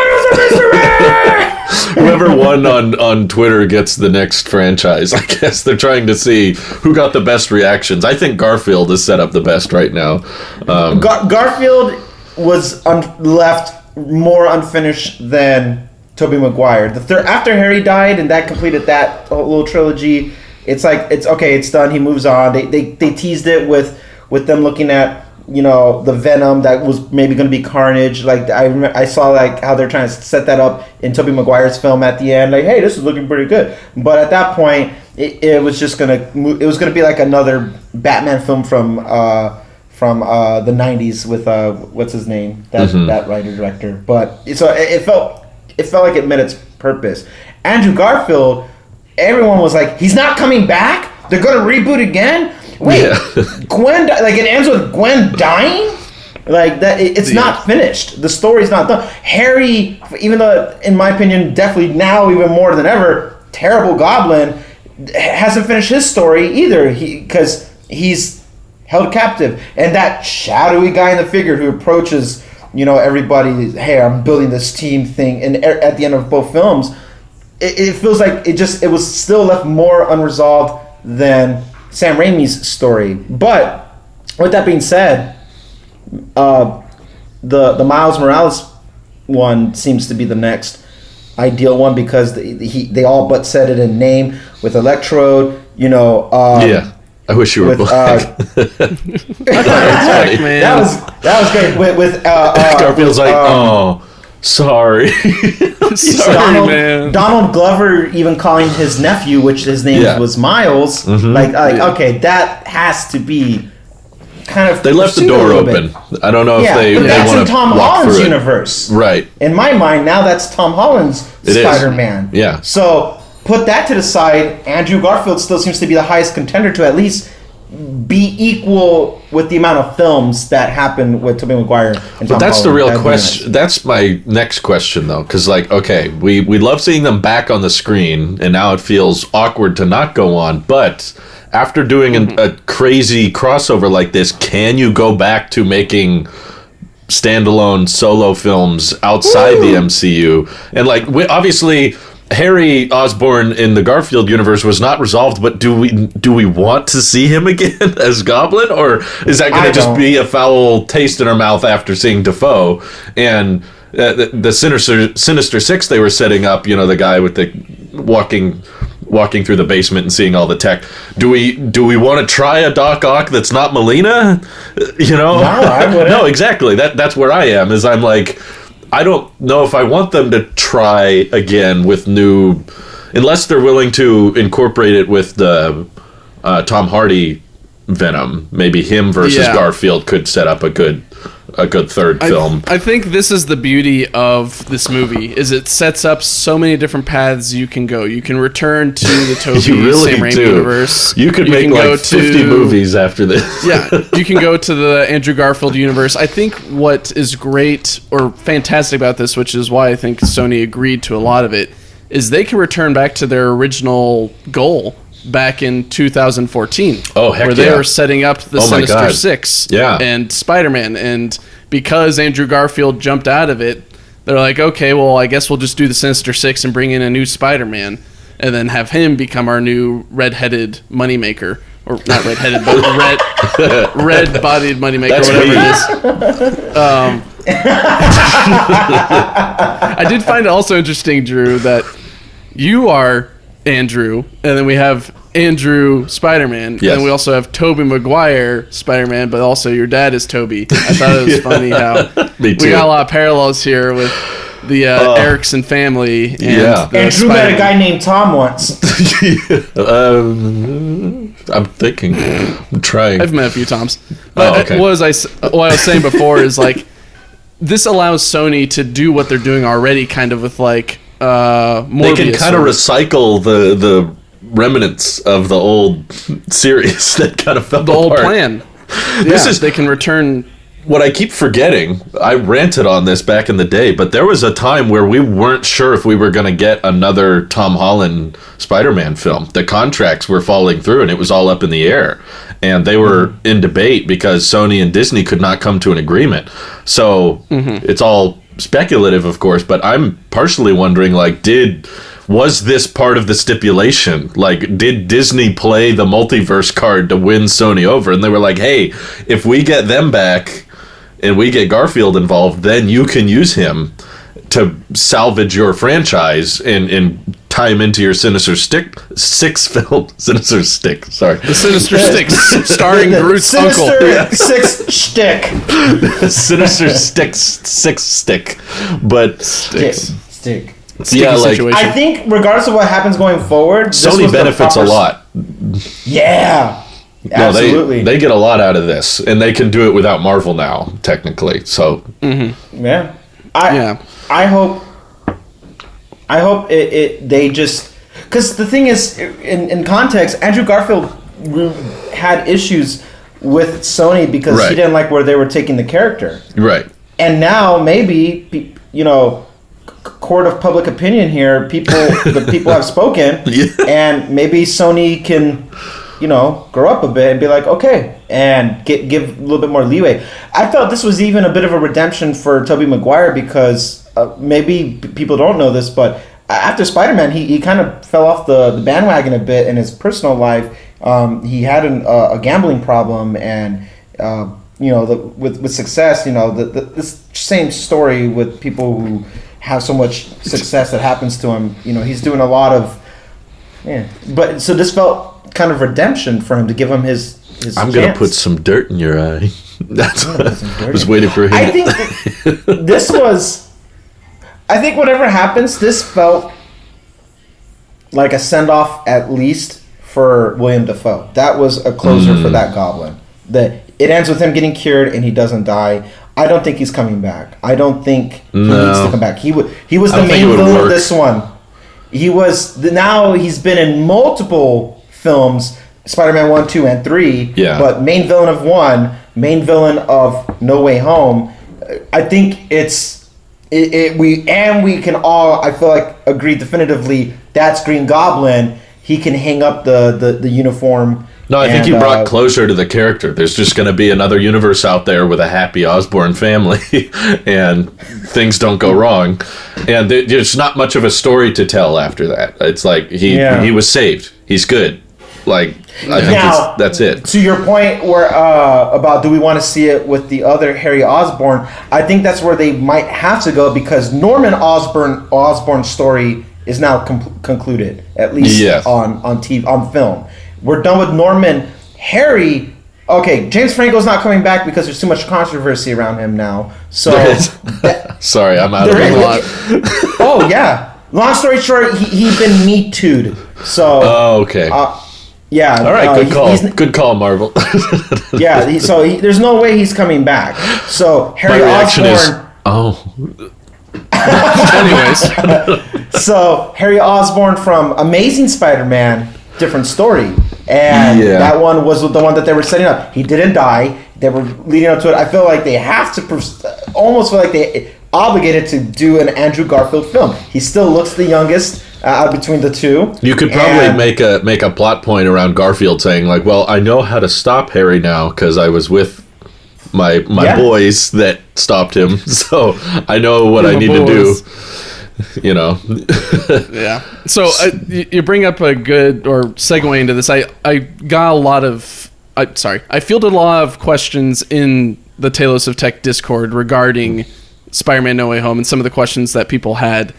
Whoever won on Twitter gets the next franchise. I guess they're trying to see who got the best reactions. I think Garfield is set up the best right now. Garfield was left more unfinished than Tobey Maguire. After Harry died and that completed that little trilogy, it's like, it's okay, it's done, he moves on. They teased it with them looking at, the Venom that was maybe going to be Carnage. Like I saw like how they're trying to set that up in Tobey Maguire's film at the end. Like, hey, this is looking pretty good. But at that point, it was just it was gonna be like another Batman film from the '90s with what's his name, that writer director. But so it felt like it met its purpose. Andrew Garfield, everyone was like, he's not coming back. They're gonna reboot again. Wait, yeah. Gwen, like it ends with Gwen dying? Like that, it's not finished. The story's not done. Harry, even though, in my opinion, definitely now even more than ever, terrible Goblin, hasn't finished his story either. Because he's held captive, and that shadowy guy in the figure who approaches, everybody. Hey, I'm building this team thing, and at the end of both films, it feels like it was still left more unresolved than Sam Raimi's story. But with that being said, the Miles Morales one seems to be the next ideal one because they all but said it in name with Electrode. Yeah, I wish you were black. That was great. With Garfield's like, oh. Sorry. Man. Donald Glover even calling his nephew, which his name was Miles. Mm-hmm. Okay, that has to be kind of. They left the door open. I don't know if they want to. That's in Tom Holland's universe, right? In my mind, now that's Tom Holland's Spider-Man. Yeah. So put that to the side. Andrew Garfield still seems to be the highest contender to at least be equal with the amount of films that happened with Tobey Maguire and Tom Holland. But that's the real question. That's my next question, though, because we love seeing them back on the screen, and now it feels awkward to not go on. But after doing a crazy crossover like this, can you go back to making standalone solo films outside the MCU? And obviously, Harry Osborn in the Garfield universe was not resolved, but do we want to see him again as Goblin, or is that going to just be a foul taste in our mouth after seeing Dafoe and the Sinister Six they were setting up? The guy with the walking through the basement and seeing all the tech. Do we want to try a Doc Ock that's not Melina? No, I wouldn't. No, exactly. That's where I am. Is I'm like, I don't know if I want them to try again with new, unless they're willing to incorporate it with the Tom Hardy Venom. Maybe him versus Garfield could set up a good third film. I think this is the beauty of this movie, is it sets up so many different paths you can go. You can return to the Toby Sam Raimi universe. You could make 50 movies after this. Yeah, you can go to the Andrew Garfield universe. I think what is great or fantastic about this, which is why I think Sony agreed to a lot of it, is they can return back to their original goal back in 2014. Oh, heck where they were setting up the Sinister Six and Spider-Man. And because Andrew Garfield jumped out of it, they're like, okay, well, I guess we'll just do the Sinister Six and bring in a new Spider-Man and then have him become our new red-headed moneymaker. Or not red-headed, but red-bodied moneymaker, that's whatever it is. I did find it also interesting, Drew, that you are Andrew, and then we have Andrew Spider-Man, and then we also have Tobey Maguire Spider-Man, but also your dad is Toby. I thought it was funny how we got a lot of parallels here with the Erickson family. And Andrew met a guy named Tom once. I'm thinking. I'm trying. I've met a few Toms. But what I was saying before is like, this allows Sony to do what they're doing already, kind of with like Morbius. They can kind of recycle the remnants of the old series that kind of fell apart. The old plan. They can return. What I keep forgetting, I ranted on this back in the day, but there was a time where we weren't sure if we were going to get another Tom Holland Spider-Man film. The contracts were falling through, and it was all up in the air. And they were in debate because Sony and Disney could not come to an agreement. So it's all speculative, of course, but I'm partially wondering, like, was this part of the stipulation? Like, did Disney play the multiverse card to win Sony over? And they were like, hey, if we get them back and we get Garfield involved, then you can use him to salvage your franchise and tie him into your Sinister Six film. Sinister Stick, sorry. The Sinister Six, starring Groot's uncle. Six Stick. Sinister Six Stick. But... Stick. Yeah, like, situation. I think regardless of what happens going forward, Sony benefits a lot. Yeah. Absolutely. They get a lot out of this, and they can do it without Marvel now, technically. So, yeah, I hope they just, because the thing is, in context, Andrew Garfield had issues with Sony because he didn't like where they were taking the character. Right. And now maybe court of public opinion here, the people have spoken, and maybe Sony can, grow up a bit and be like, okay, and give a little bit more leeway. I felt this was even a bit of a redemption for Tobey Maguire because maybe people don't know this, but after Spider-Man, he kind of fell off the bandwagon a bit in his personal life. He had a gambling problem, and with success, this same story with people who have so much success that happens to him. He's doing a lot of, But so this felt kind of redemption for him to give him his I'm going to put some dirt in your eye. That's I was waiting for him. I think I think whatever happens, this felt like a send-off at least for William Dafoe. That was a closer for that Goblin. It ends with him getting cured and he doesn't die. I don't think he's coming back. I don't think he needs to come back. He was the main villain of this one. Now he's been in multiple films, Spider-Man 1, 2, and 3. Yeah. But main villain of 1, main villain of No Way Home. I think we can all, I feel like, agree definitively that's Green Goblin. He can hang up the uniform. No, I think you brought closure to the character. There's just going to be another universe out there with a happy Osborn family, and things don't go wrong. And there's not much of a story to tell after that. It's like he was saved. He's good. Like, I think that's it. To your point where about do we want to see it with the other Harry Osborn, I think that's where they might have to go because Norman Osborn's story is now concluded, at least on TV, on film. We're done with Norman. Harry, okay, James Franco's not coming back because there's too much controversy around him now. So, sorry, I'm out of the lot. Oh yeah. Long story short, he's been Me Too'd. So. Okay. Yeah. All right. Good call. Good call, Marvel. There's no way he's coming back. So Harry Osborn. Anyways. So Harry Osborn from Amazing Spider-Man. Different story, and that one was the one that they were setting up. He didn't die. They were leading up to it. I feel like they have to almost feel like they obligated to do an Andrew Garfield film. He still looks the youngest out between the two. You could probably make a plot point around Garfield saying like, "Well, I know how to stop Harry now because I was with my boys that stopped him, so I know what I need to do." Yeah. So you bring up a good or segue into this. I got a lot of I fielded a lot of questions in the Talos of Tech Discord regarding Spider-Man No Way Home and some of the questions that people had.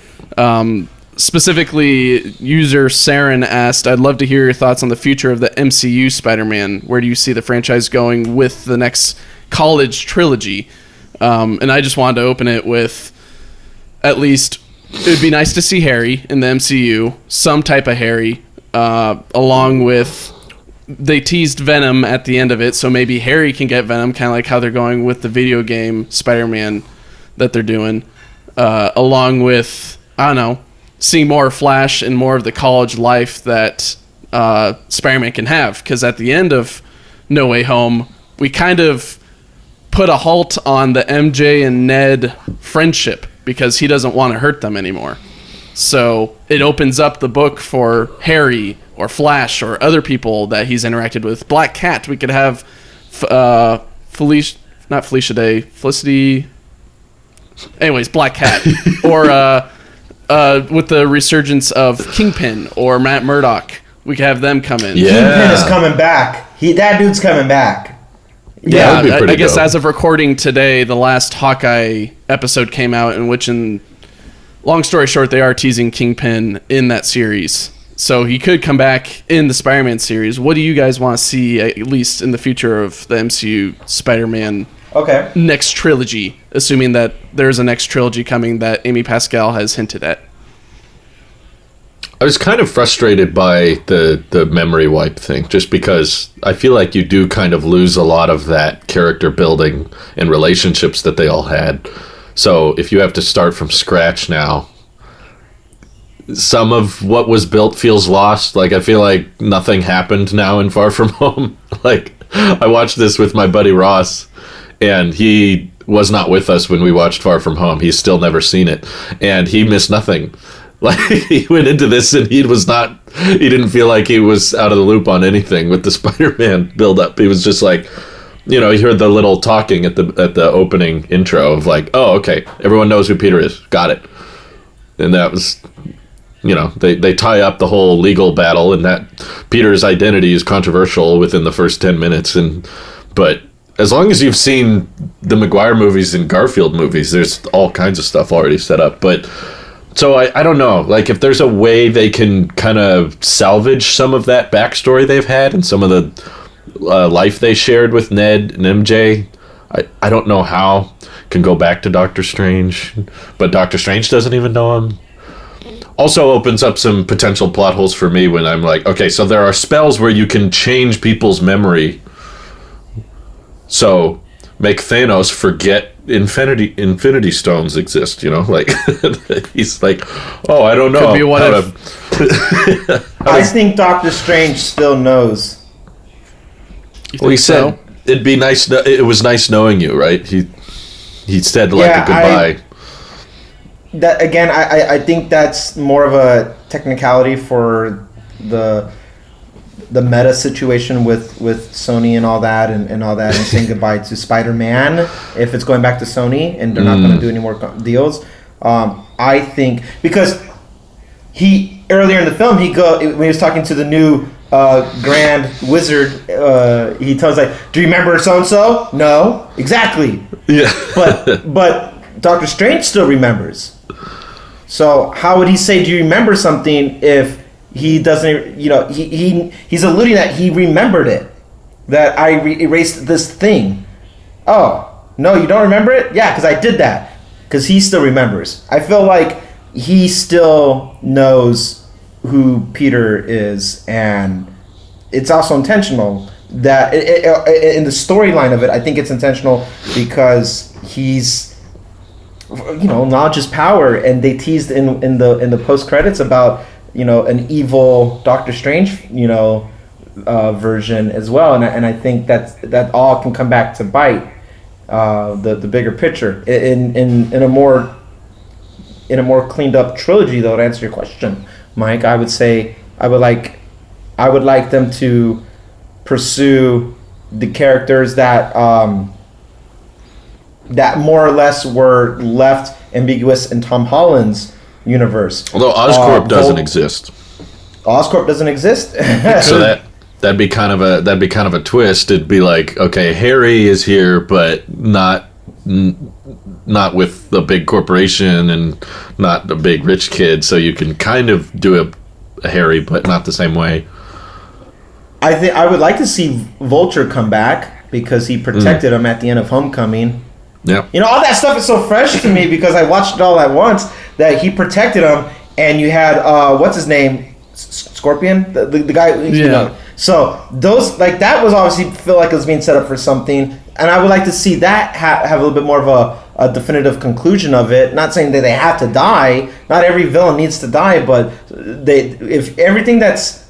Specifically, user Saren asked, "I'd love to hear your thoughts on the future of the MCU Spider-Man. Where do you see the franchise going with the next college trilogy?" And I just wanted to open it with, at least it would be nice to see Harry in the MCU, some type of Harry, along with, they teased Venom at the end of it, so maybe Harry can get Venom, kind of like how they're going with the video game Spider-Man that they're doing, along with, I don't know, seeing more Flash and more of the college life that Spider-Man can have, because at the end of No Way Home, we kind of put a halt on the MJ and Ned friendship because he doesn't want to hurt them anymore. So it opens up the book for Harry or Flash or other people that he's interacted with. Black Cat, we could have Felicity. Anyways, Black Cat. Or with the resurgence of Kingpin or Matt Murdock, we could have them come in. Yeah. Kingpin is coming back. That dude's coming back. Yeah, I guess as of recording today, the last Hawkeye episode came out, in which, long story short, they are teasing Kingpin in that series. So he could come back in the Spider-Man series. What do you guys want to see, at least in the future of the MCU Spider-Man next trilogy, assuming that there's a next trilogy coming that Amy Pascal has hinted at? I was kind of frustrated by the memory wipe thing, just because I feel like you do kind of lose a lot of that character building and relationships that they all had. So if you have to start from scratch now, some of what was built feels lost. Like, I feel like nothing happened now in Far From Home. Like, I watched this with my buddy Ross, and he was not with us when we watched Far From Home. He's still never seen it, and he missed nothing. Like, he went into this and he didn't feel like he was out of the loop on anything with the Spider-Man build-up. He was just like, you know, he heard the little talking at the opening intro of like, oh, okay, everyone knows who Peter is. Got it. And that was, you know, they tie up the whole legal battle, and that Peter's identity is controversial within the first 10 minutes. But as long as you've seen the Maguire movies and Garfield movies, there's all kinds of stuff already set up. But so I don't know, like, if there's a way they can kind of salvage some of that backstory they've had and some of the life they shared with Ned and MJ. I don't know how. Can go back to Doctor Strange, but Doctor Strange doesn't even know him. Also opens up some potential plot holes for me when I'm like, okay, so there are spells where you can change people's memory. So make Thanos forget Infinity Stones exist, you know? Like, he's like, oh, I don't know. Could be what I think Doctor Strange still knows. Well, he said it'd be nice. It was nice knowing you, right? He said like a goodbye. That again, I think that's more of a technicality for the meta situation with Sony and all that and all that, and saying goodbye to Spider-Man if it's going back to Sony and they're not going to do any more deals. I think because he earlier in the film when he was talking to the new Grand Wizard, he tells like, "Do you remember so and so?" No, exactly. Yeah, but Doctor Strange still remembers. So how would he say, "Do you remember something?" if he doesn't? You know, he's alluding that he remembered it. That I erased this thing. Oh no, you don't remember it? Yeah, because I did that. Because he still remembers. I feel like he still knows who Peter is, and it's also intentional that in the storyline of it, I think it's intentional because he's, you know, knowledge is power, and they teased in the post credits about, you know, an evil Doctor Strange, you know, version as well, and I think that all can come back to bite the bigger picture in a more cleaned up trilogy. Though, to answer your question, Mike, I would say I would like them to pursue the characters that that more or less were left ambiguous in Tom Holland's universe. Although Oscorp doesn't exist. Oscorp doesn't exist. So that'd be kind of a twist. It'd be like, okay, Harry is here, but not with a big corporation and not a big rich kid. So you can kind of do a Harry, but not the same way. I think I would like to see Vulture come back because he protected him at the end of Homecoming. Yeah. You know, all that stuff is so fresh to me because I watched it all at once, that he protected him, and you had what's his name, Scorpion, the guy. Yeah. You know, so those, like, that was obviously feel like it was being set up for something, and I would like to see that have a little bit more of a definitive conclusion of it. Not saying that they have to die. Not every villain needs to die, but if everything that's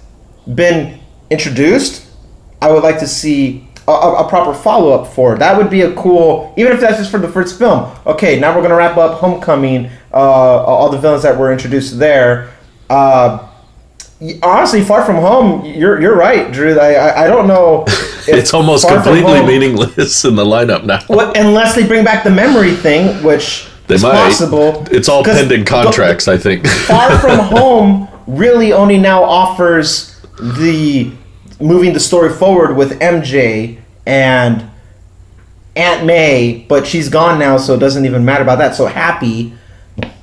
been introduced, I would like to see a proper follow-up for it. That would be a cool, even if that's just for the first film. Okay, now we're going to wrap up Homecoming, all the villains that were introduced there. Honestly, Far From Home, you're right, Drew. I don't know. It's almost completely meaningless in the lineup now. Well, unless they bring back the memory thing, which is possible. It's all pending contracts, I think. Far From Home really only now offers the moving the story forward with MJ and Aunt May, but she's gone now, so it doesn't even matter about that. So Happy.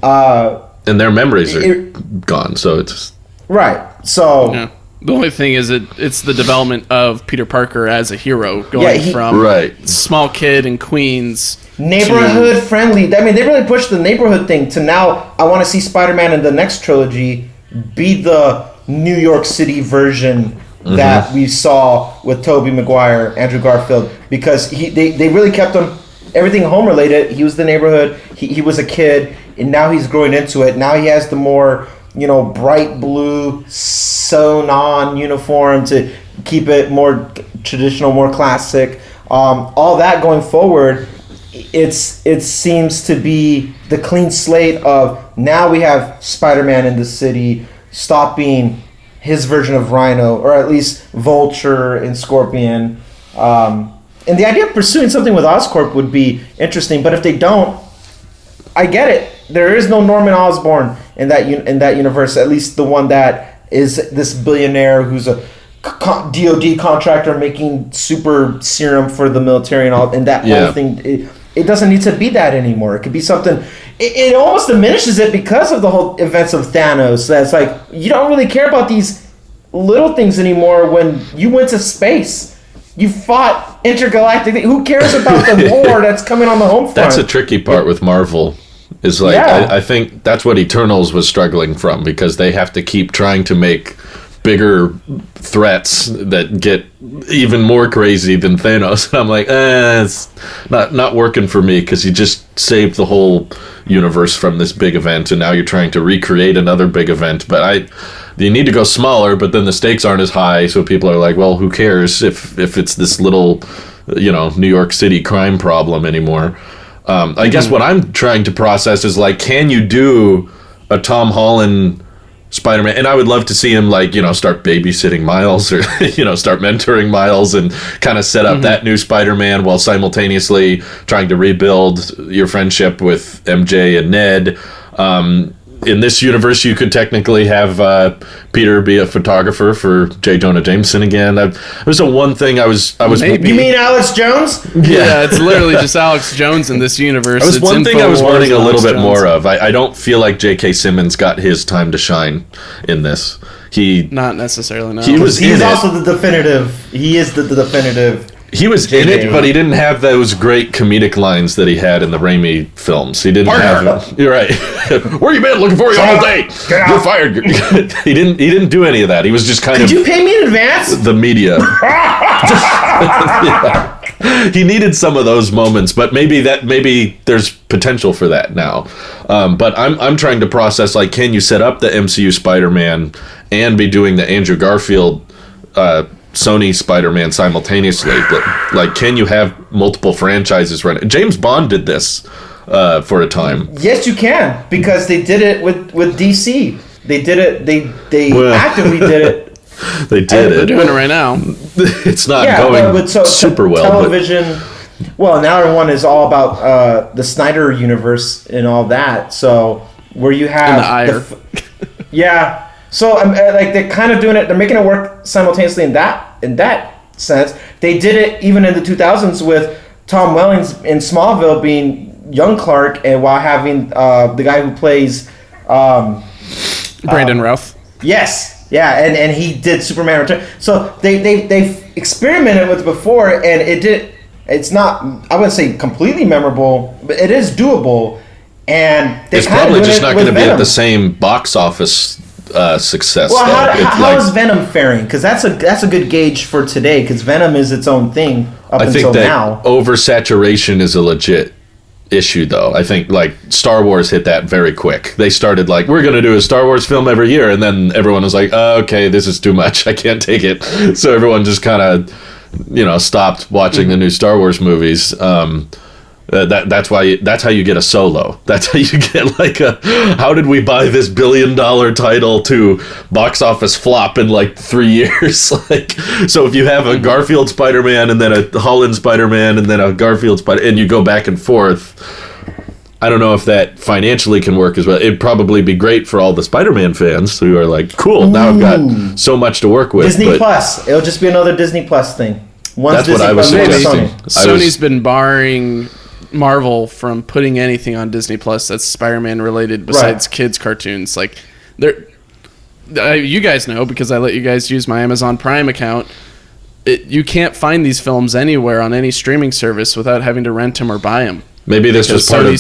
And their memories are gone, so it's... Right. So the only thing is it's the development of Peter Parker as a hero, going from small kid in Queens, neighborhood friendly. I mean, they really pushed the neighborhood thing to now. I want to see Spider-Man in the next trilogy be the New York City version that we saw with Toby Maguire, Andrew Garfield, because they really kept him everything home related. He was the neighborhood. He was a kid, and now he's growing into it. Now he has the more, you know, bright blue sewn on uniform to keep it more traditional, more classic. All that going forward, it seems to be the clean slate of now we have Spider-Man in the city, stop being his version of Rhino, or at least Vulture and Scorpion. And the idea of pursuing something with Oscorp would be interesting, but if they don't, I get it. There is no Norman Osborn in that universe, at least the one that is this billionaire who's a DOD contractor making super serum for the military and all, and that whole thing. It doesn't need to be that anymore. It could be something. It almost diminishes it because of the whole events of Thanos. That's like, you don't really care about these little things anymore. When you went to space, you fought intergalactic. Who cares about the war that's coming on the home front? That's a tricky part with Marvel. Is like I think that's what Eternals was struggling from, because they have to keep trying to make bigger threats that get even more crazy than Thanos. And I'm like, it's not working for me, because you just saved the whole universe from this big event, and now you're trying to recreate another big event. But you need to go smaller, but then the stakes aren't as high, so people are like, well, who cares if it's this little, New York City crime problem anymore. I guess what I'm trying to process is, like, can you do a Tom Holland Spider-Man? And I would love to see him, like, start babysitting Miles, or, start mentoring Miles and kind of set up that new Spider-Man while simultaneously trying to rebuild your friendship with MJ and Ned. In this universe, you could technically have Peter be a photographer for J. Jonah Jameson again. That was the one thing I was. Maybe. You mean Alex Jones? Yeah, it's literally just Alex Jones in this universe. That was one thing I was wanting a little bit more of. I don't feel like J.K. Simmons got his time to shine in this. Not necessarily. No. He's also the definitive. He is the definitive. He was in it, but he didn't have those great comedic lines that he had in the Raimi films. He didn't have. You're right. Where you been? Looking for you all day. You're fired. He didn't do any of that. He was just kind of. Did you pay me in advance? The media. Yeah. He needed some of those moments, but maybe there's potential for that now. But I'm trying to process, like, can you set up the MCU Spider-Man and be doing the Andrew Garfield Sony Spider-Man simultaneously? Like, can you have multiple franchises running? James Bond did this for a time. Yes, you can, because they did it with DC. They did it. They actively did it. They did it. They're doing it right now. It's not going super well. Television. Well, now everyone is all about the Snyder universe and all that. So where you have yeah. So like, they're kind of doing it. They're making it work simultaneously in that sense. They did it even in the 2000s with Tom Welling in Smallville being young Clark, and while having the guy who plays Brandon Routh. Yes, yeah, and he did Superman Return. So they experimented with it before, and it It's not, I wouldn't say completely memorable, but it is doable. And it's probably just not going to be at the same box office success. Well, how is Venom faring? Because that's a good gauge for today. Because Venom is its own thing up until now. Oversaturation is a legit issue, though. I think like Star Wars hit that very quick. They started like, we're going to do a Star Wars film every year, and then everyone was like, okay, this is too much. I can't take it. So everyone just kind of, stopped watching the new Star Wars movies. That's how you get a Solo. That's how you get like how did we buy this $1 billion title to box office flop in like 3 years? Like, so if you have a Garfield Spider-Man and then a Holland Spider-Man and then a Garfield Spider, and you go back and forth, I don't know if that financially can work as well. It'd probably be great for all the Spider-Man fans who are like, cool, now I've got so much to work with. Disney Plus. It'll just be another Disney Plus thing. That's what I was suggesting. Sony's been barring Marvel from putting anything on Disney Plus that's Spider-Man related besides kids cartoons. Like, you guys know because I let you guys use my Amazon Prime account. You can't find these films anywhere on any streaming service without having to rent them or buy them. Maybe this was part of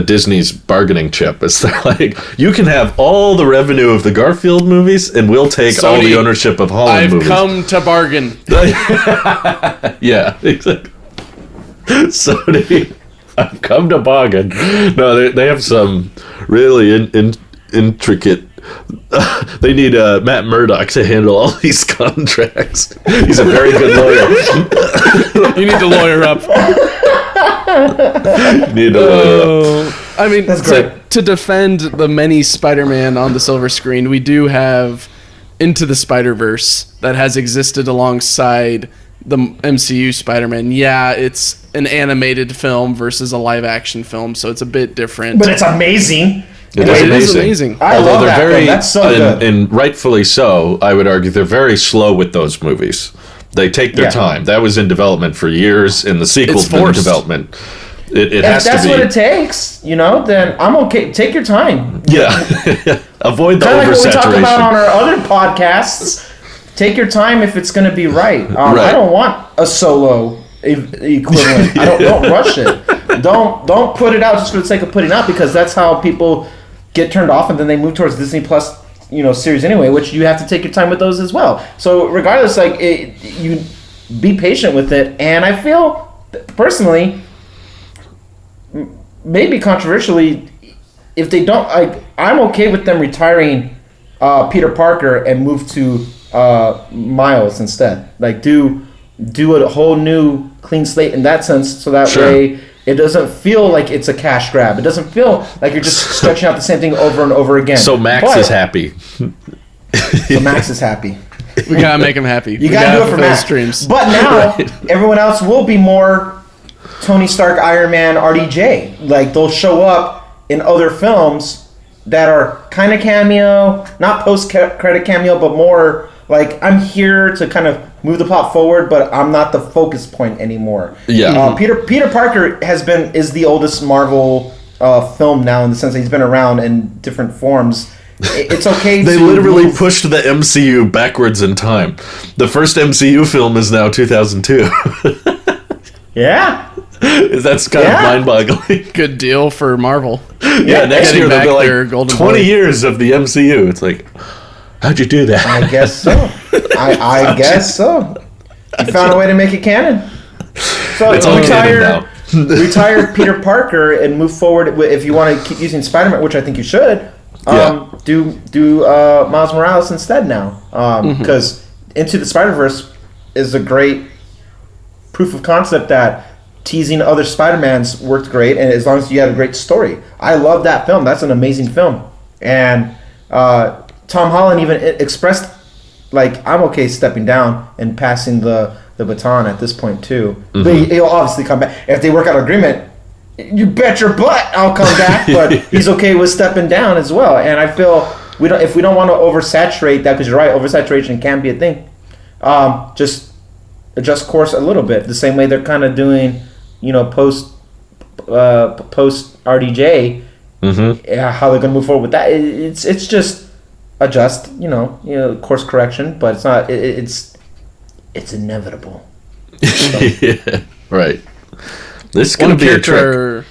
Disney's bargaining chip. It's like, you can have all the revenue of the Garfield movies, and we'll take Sony, all the ownership of Holland movies. I've come to bargain. Yeah, exactly. Sony, I've come to bargain. No, they have some really intricate. They need Matt Murdock to handle all these contracts. He's a very good lawyer. You need to lawyer up. I mean, that's great. To defend the many Spider-Man on the silver screen, we do have Into the Spider-Verse that has existed alongside the MCU Spider-Man. Yeah, it's an animated film versus a live-action film, so it's a bit different. But it's amazing. It is amazing. I love that film. That's so good. And rightfully so, I would argue they're very slow with those movies. They take their time. That was in development for years, and the sequel's been in development. It has to be. If that's what it takes, then I'm okay. Take your time. Yeah. Avoid the oversaturation. Kind of like what we talk about on our other podcasts. Take your time if it's going to be right. I don't want a Solo equivalent. Don't rush it. Don't put it out just for the sake of putting it out, because that's how people get turned off, and then they move towards Disney Plus, series anyway, which you have to take your time with those as well. So regardless, you be patient with it. And I feel personally, maybe controversially, if they don't, I'm okay with them retiring Peter Parker and move to Miles instead. Do a whole new clean slate in that sense, so that way it doesn't feel like it's a cash grab. It doesn't feel like you're just stretching out the same thing over and over again. So Max is happy. So Max is happy. We gotta make him happy. You gotta do it for Max. Streams. But now everyone else will be more Tony Stark, Iron Man, RDJ. They'll show up in other films that are kind of cameo, not post-credit cameo, but more I'm here to kind of move the plot forward, but I'm not the focus point anymore. Yeah. Peter Parker is the oldest Marvel film now, in the sense that he's been around in different forms. It's okay. They literally pushed the MCU backwards in time. The first MCU film is now 2002. Yeah. That's kind of mind-boggling. Good deal for Marvel. Yeah, next year they'll be like 20 boy. years of the MCU. It's like, how'd you do that? I guess so. I guess so. You found a way to make it canon. So it's all canon now. Retire Peter Parker and move forward. If you want to keep using Spider-Man, which I think you should, do Miles Morales instead now. Because Into the Spider-Verse is a great proof of concept that teasing other Spider-Mans worked great, and as long as you had a great story. I love that film. That's an amazing film. And Tom Holland even expressed, I'm okay stepping down and passing the baton at this point too. Mm-hmm. But he'll obviously come back. If they work out an agreement, you bet your butt I'll come back. But he's okay with stepping down as well. And I feel if we don't want to oversaturate that, because you're right, oversaturation can be a thing. Just adjust course a little bit. The same way they're kind of doing, post RDJ. Mm-hmm. How they're going to move forward with that? It's just adjust, course correction, but it's not. It's inevitable. So. Yeah, right. This is going to be a trick.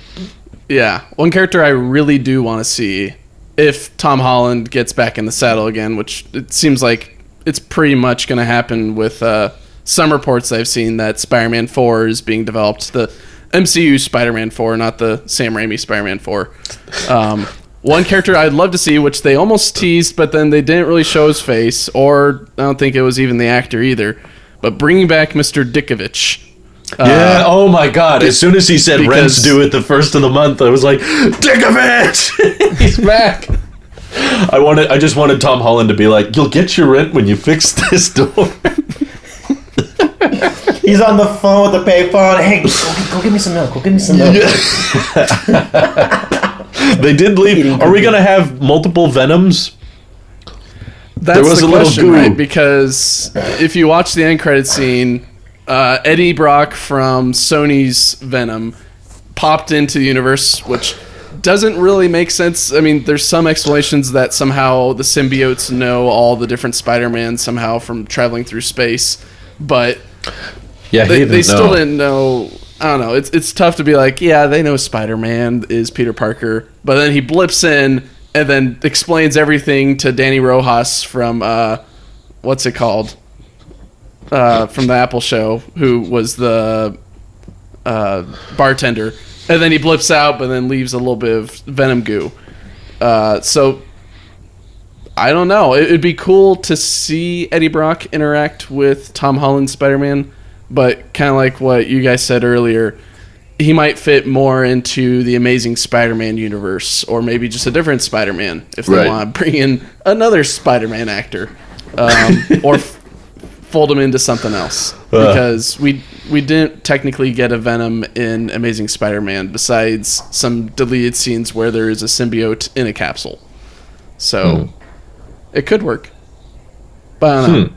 Yeah, one character I really do want to see if Tom Holland gets back in the saddle again, which it seems like it's pretty much going to happen with some reports I've seen that Spider-Man 4 is being developed. The MCU Spider-Man 4, not the Sam Raimi Spider-Man 4. One character I'd love to see, which they almost teased, but then they didn't really show his face, or I don't think it was even the actor either, but bringing back Mr. Dickovich. Yeah, oh my god. As soon as he said rent's due at the first of the month, I was like, Dickovich! He's back! I just wanted Tom Holland to be like, you'll get your rent when you fix this door. He's on the phone with the payphone. Hey, go get me some milk. Go get me some milk. They did leave. Are we going to have multiple Venoms? There was the question, right? Because if you watch the end credit scene, Eddie Brock from Sony's Venom popped into the universe, which doesn't really make sense. I mean, there's some explanations that somehow the symbiotes know all the different Spider-Man somehow from traveling through space, but yeah, they still didn't know. I don't know. It's tough to be like, yeah, they know Spider-Man is Peter Parker, but then he blips in and then explains everything to Danny Rojas from what's it called? From the Apple show, who was the bartender, and then he blips out, but then leaves a little bit of Venom goo. So I don't know. It'd be cool to see Eddie Brock interact with Tom Holland's Spider-Man, but kind of like what you guys said earlier, he might fit more into the Amazing Spider-Man universe, or maybe just a different Spider-Man if they want to bring in another Spider-Man actor, or fold him into something else, because we didn't technically get a Venom in Amazing Spider-Man besides some deleted scenes where there is a symbiote in a capsule. So it could work, but I don't know.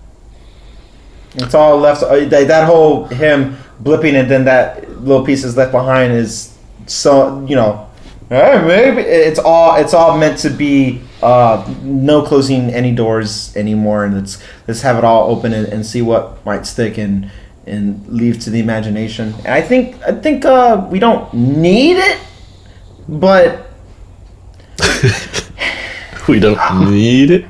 It's all left. That whole him blipping and then that little piece is left behind is so, maybe it's all meant to be no closing any doors anymore, and let's have it all open and see what might stick and leave to the imagination. And I think we don't need it, but we don't need it.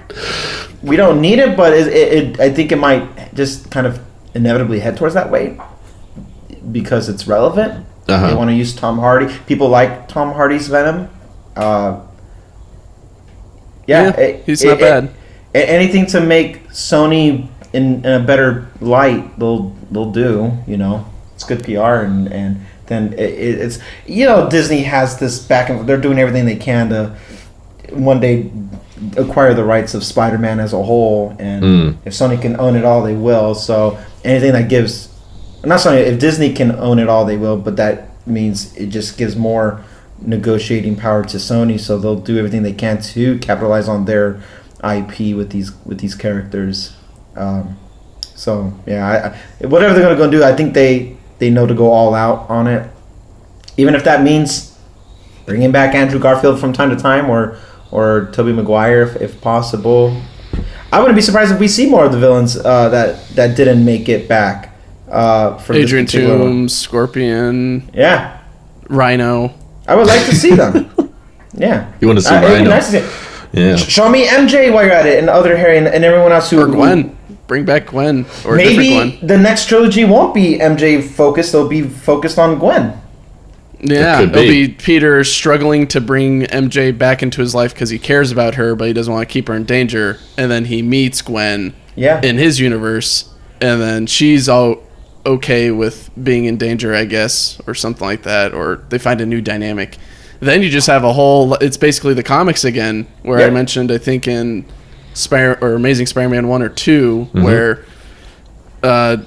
We don't need it, but I think it might just kind of inevitably head towards that way because it's relevant. They want to use Tom Hardy. People like Tom Hardy's Venom. He's not bad. Anything to make Sony in a better light, they'll do. It's good PR, and then it's Disney has this back and they're doing everything they can to one day acquire the rights of Spider-Man as a whole, and if Sony can own it all, they will. So anything that gives, not Sony, if Disney can own it all, they will. But that means it just gives more negotiating power to Sony, so they'll do everything they can to capitalize on their IP with these characters. So yeah, whatever they're gonna do, I think they know to go all out on it, even if that means bringing back Andrew Garfield from time to time, or Toby Maguire if possible. I wouldn't be surprised if we see more of the villains that didn't make it back. From Adrian Toomes, Scorpion, Rhino. I would like to see them. Yeah, you want to see Rhino? It'd be nice to see. Yeah. Show me MJ while you're at it, and other Harry and everyone else or Gwen. Bring back Gwen, or maybe Gwen. The next trilogy won't be MJ focused; they'll be focused on Gwen. Yeah, it'll be Peter struggling to bring MJ back into his life because he cares about her, but he doesn't want to keep her in danger. And then he meets Gwen in his universe, and then she's all okay with being in danger, I guess, or something like that, or they find a new dynamic. Then you just have a whole, it's basically the comics again, where I mentioned, I think in Amazing Spider-Man 1 or 2, where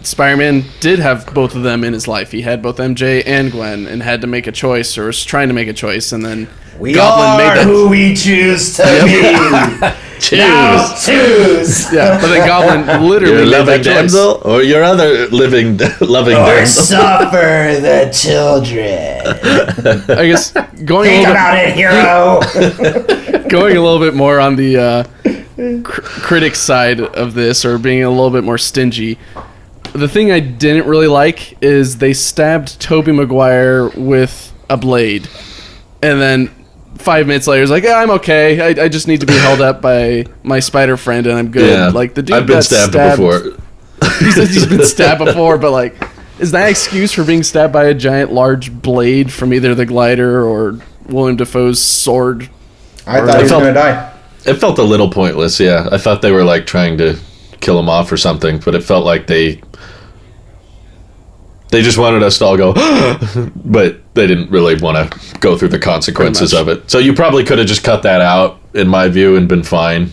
Spider-Man did have both of them in his life. He had both MJ and Gwen and had to make a choice, or was trying to make a choice, and then Goblin made that. Who we choose to be. Choose. Yeah, but then Goblin literally made that damsel, or your other loving damsel. Suffer the children. I guess going think about it, hero. Going a little bit more on the critic side of this, or being a little bit more stingy, The thing I didn't really like is they stabbed Tobey Maguire with a blade. And then 5 minutes later, he's like, I'm okay. I just need to be held up by my spider friend and I'm good. Yeah, like, the dude I've been stabbed before. He says he's been stabbed before, but like, is that excuse for being stabbed by a giant large blade from either the glider or Willem Dafoe's sword? I thought he was going to die. It felt a little pointless, yeah. I thought they were like trying to kill him off or something, but it felt like they just wanted us to all go, but they didn't really want to go through the consequences of it. So you probably could have just cut that out, in my view, and been fine.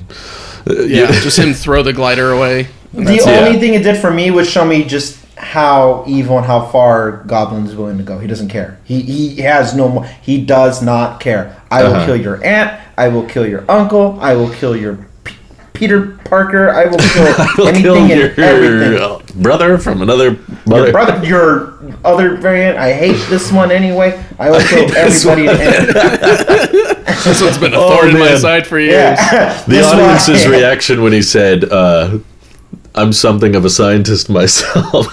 Just him throw the glider away. The only thing it did for me was show me just how evil and how far Goblin is willing to go. He doesn't care. He has no more. He does not care. I will kill your aunt. I will kill your uncle. I will kill your Peter Parker. I will kill anything and everything. Brother from another mother. Your brother, your other variant. I hate this one anyway. I will kill everybody. This one's been a thorn in my side for years. Yeah. The audience's reaction when he said, I'm something of a scientist myself.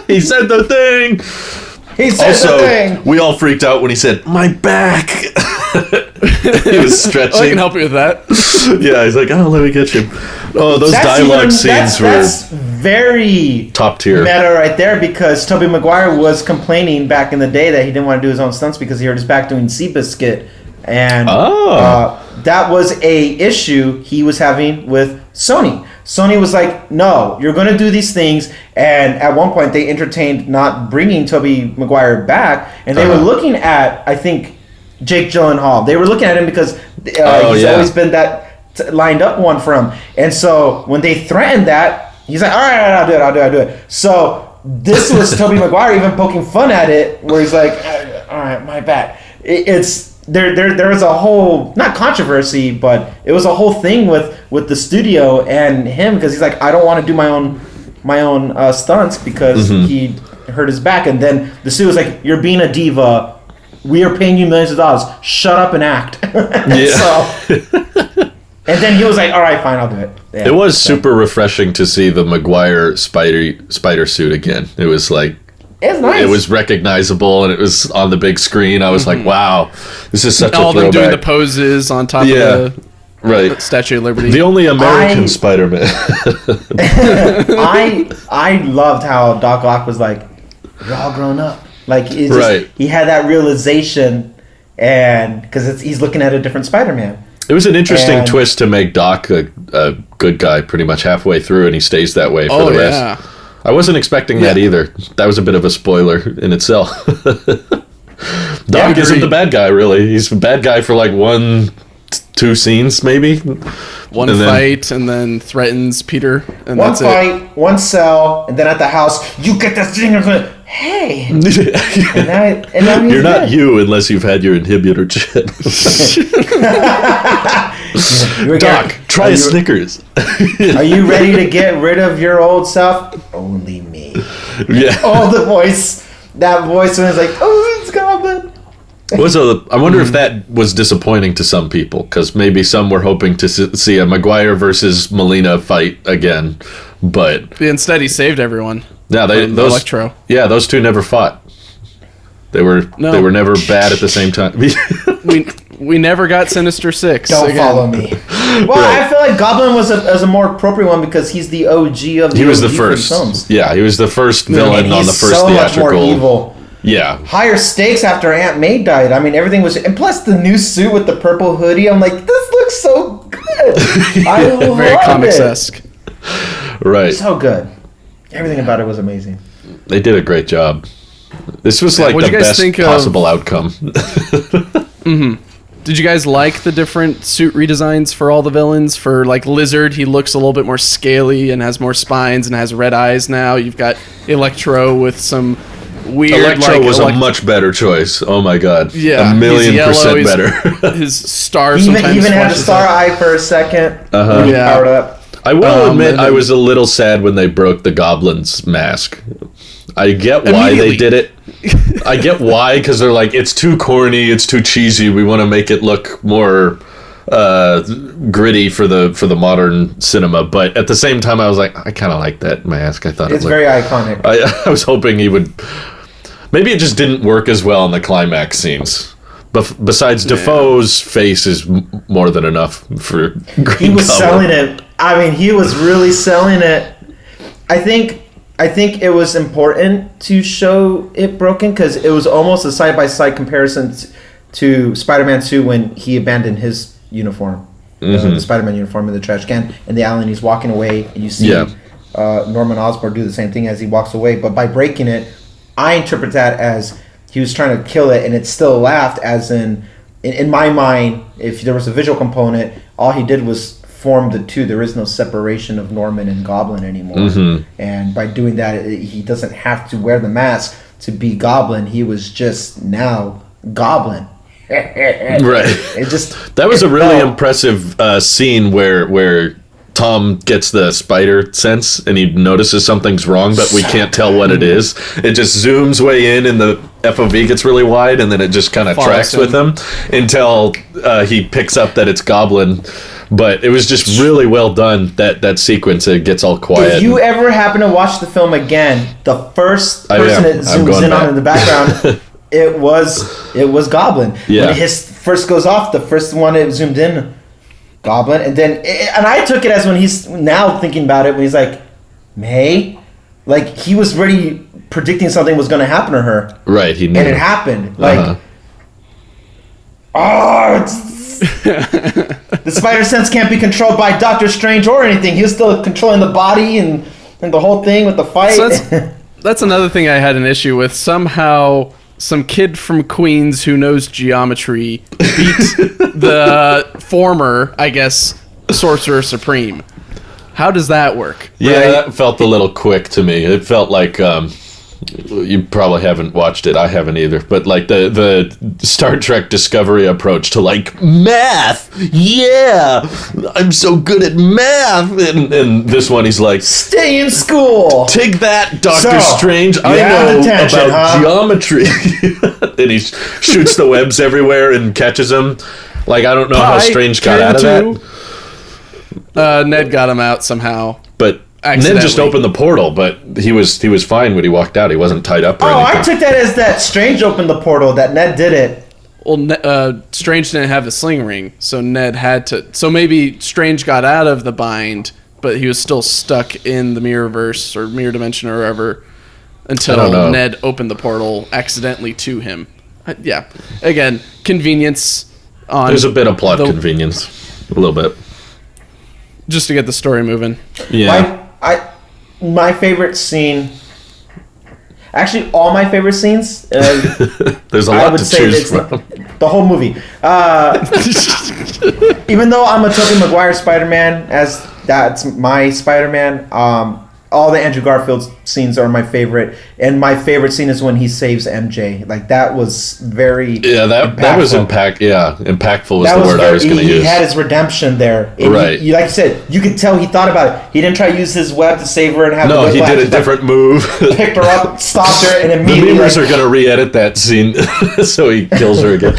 He said the thing. He said the thing. We all freaked out when he said, my back. He was stretching. I can help you with that. Yeah, he's like, let me get you. Oh, those dialogue scenes were... That's very... top tier. Meta right there, because Tobey Maguire was complaining back in the day that he didn't want to do his own stunts because he hurt his back doing Seabiscuit. And that was a issue he was having with Sony. Sony was like, no, you're going to do these things. And at one point, they entertained not bringing Tobey Maguire back. And they were looking at, I think, Jake Gyllenhaal. They were looking at him because he's always been that lined up one for him. And so when they threatened that, he's like, all right, I'll do it. So this was Tobey Maguire even poking fun at it, where he's like, all right, my bad. There was a whole, not controversy, but it was a whole thing with the studio and him, because he's like, I don't want to do my own stunts because he hurt his back. And then the studio was like, you're being a diva. We are paying you millions of dollars. Shut up and act. And then he was like, all right, fine, I'll do it. Yeah, it was super refreshing to see the Maguire spider suit again. It was like, it's nice. It was recognizable, and it was on the big screen. I was like, wow, this is such all a throwback. them doing the poses on top of the Statue of Liberty. The only American Spider-Man. I loved how Doc Ock was like, you're all grown up. Like, he had that realization, and because he's looking at a different Spider-Man. It was an interesting twist to make Doc a good guy pretty much halfway through, and he stays that way for the rest. I wasn't expecting that either. That was a bit of a spoiler in itself. Doc isn't the bad guy, really. He's the bad guy for like 1-2 scenes, maybe. One fight, and then threatens Peter, and one fight, one cell, and then at the house, you get this thing. Hey, and now you're not you unless you've had your inhibitor chip. Doc, try a Snickers. Are you ready to get rid of your old self? Only me. Yeah. Oh, the voice. That voice when it's like, oh, it's Goblin. I wonder if that was disappointing to some people, because maybe some were hoping to see a Maguire versus Molina fight again, but instead he saved everyone. Yeah, those Electro. Yeah, those two never fought. They were never bad at the same time. we never got Sinister 6. Don't follow me. Well, I feel like Goblin was a more appropriate one because he's the OG of the He was OG the first. Films. Yeah, he was the first villain on the first so theatrical. Much more evil. Yeah. Higher stakes after Aunt May died. I mean, everything was... And plus the new suit with the purple hoodie. I'm like, this looks so good. I love it. Very comics-esque. Right. So good. Everything about it was amazing. They did a great job. This was like the best possible outcome. Did you guys like the different suit redesigns for all the villains? For like Lizard, he looks a little bit more scaly and has more spines and has red eyes now. You've got Electro with some weird... Electro was a much better choice. Oh my god. Yeah. 1,000,000% better. His star he sometimes even had a star eye for a second. Yeah. Powered up. I will admit I was a little sad when they broke the Goblin's mask. I get why they did it. I get why, because they're like, it's too corny, it's too cheesy, we want to make it look more gritty for the modern cinema, but at the same time I was like, I kind of like that mask. I thought it's very iconic. I was hoping he would. Maybe it just didn't work as well in the climax scenes. But besides, Defoe's face is more than enough for green. He was selling it. I mean, he was really selling it. I think it was important to show it broken because it was almost a side-by-side comparison to Spider-Man 2 when he abandoned his uniform, the Spider-Man uniform in the trash can in the alley, and he's walking away, and you see Norman Osborn do the same thing as he walks away. But by breaking it, I interpret that as he was trying to kill it, and it still laughed, as in my mind, if there was a visual component, all he did was form the two. There is no separation of Norman and Goblin anymore. And by doing that, he doesn't have to wear the mask to be Goblin. He was just now Goblin. Right. That was a really impressive scene where Tom gets the spider sense and he notices something's wrong, but we can't tell what it is. It just zooms way in and the FOV gets really wide, and then it just kind of tracks with him until he picks up that it's Goblin. But it was just really well done, that sequence. It gets all quiet. If you ever happen to watch the film again, the first person it zooms in on in the background, it was Goblin. Yeah. When his first goes off, the first one it zoomed in, Goblin, and I took it as when he's now thinking about it, when he's like, May, like he was already predicting something was going to happen to her. Right, he knew. And it happened. Like, the spider sense can't be controlled by Doctor Strange or anything. He was still controlling the body and the whole thing with the fight. So that's another thing I had an issue with. Somehow, some kid from Queens who knows geometry beat the former, I guess, Sorcerer Supreme. How does that work? Yeah, right? That felt a little quick to me. It felt like you probably haven't watched it. I haven't either. But like the Star Trek Discovery approach to like math. Yeah, I'm so good at math. And this one, he's like, stay in school. Take that, Doctor Strange. I know about geometry. And he shoots the webs everywhere and catches them. Like, I don't know how Strange got out of that. Ned got him out somehow. But Ned just opened the portal, but he was fine when he walked out. He wasn't tied up or anything. I took that as that Strange opened the portal, that Ned did it. Well, Strange didn't have the sling ring, so Ned had to... So maybe Strange got out of the bind, but he was still stuck in the Mirrorverse or Mirror Dimension or wherever until Ned opened the portal accidentally to him. Yeah. Again, convenience on... There's a bit of plot convenience. A little bit. Just to get the story moving. Yeah. My favorite scene... Actually, all my favorite scenes... There's a lot to choose from. The whole movie. Even though I'm a Tobey Maguire Spider-Man, as that's my Spider-Man, all the Andrew Garfield scenes are my favorite. And my favorite scene is when he saves MJ. Like, that was very that was impactful was the word I was going to use. He had his redemption there. And right. Like you said, you could tell he thought about it. He didn't try to use his web to save her and have No, he did a different move. Picked her up, stopped her, and immediately... The memers are going to re-edit that scene so he kills her again.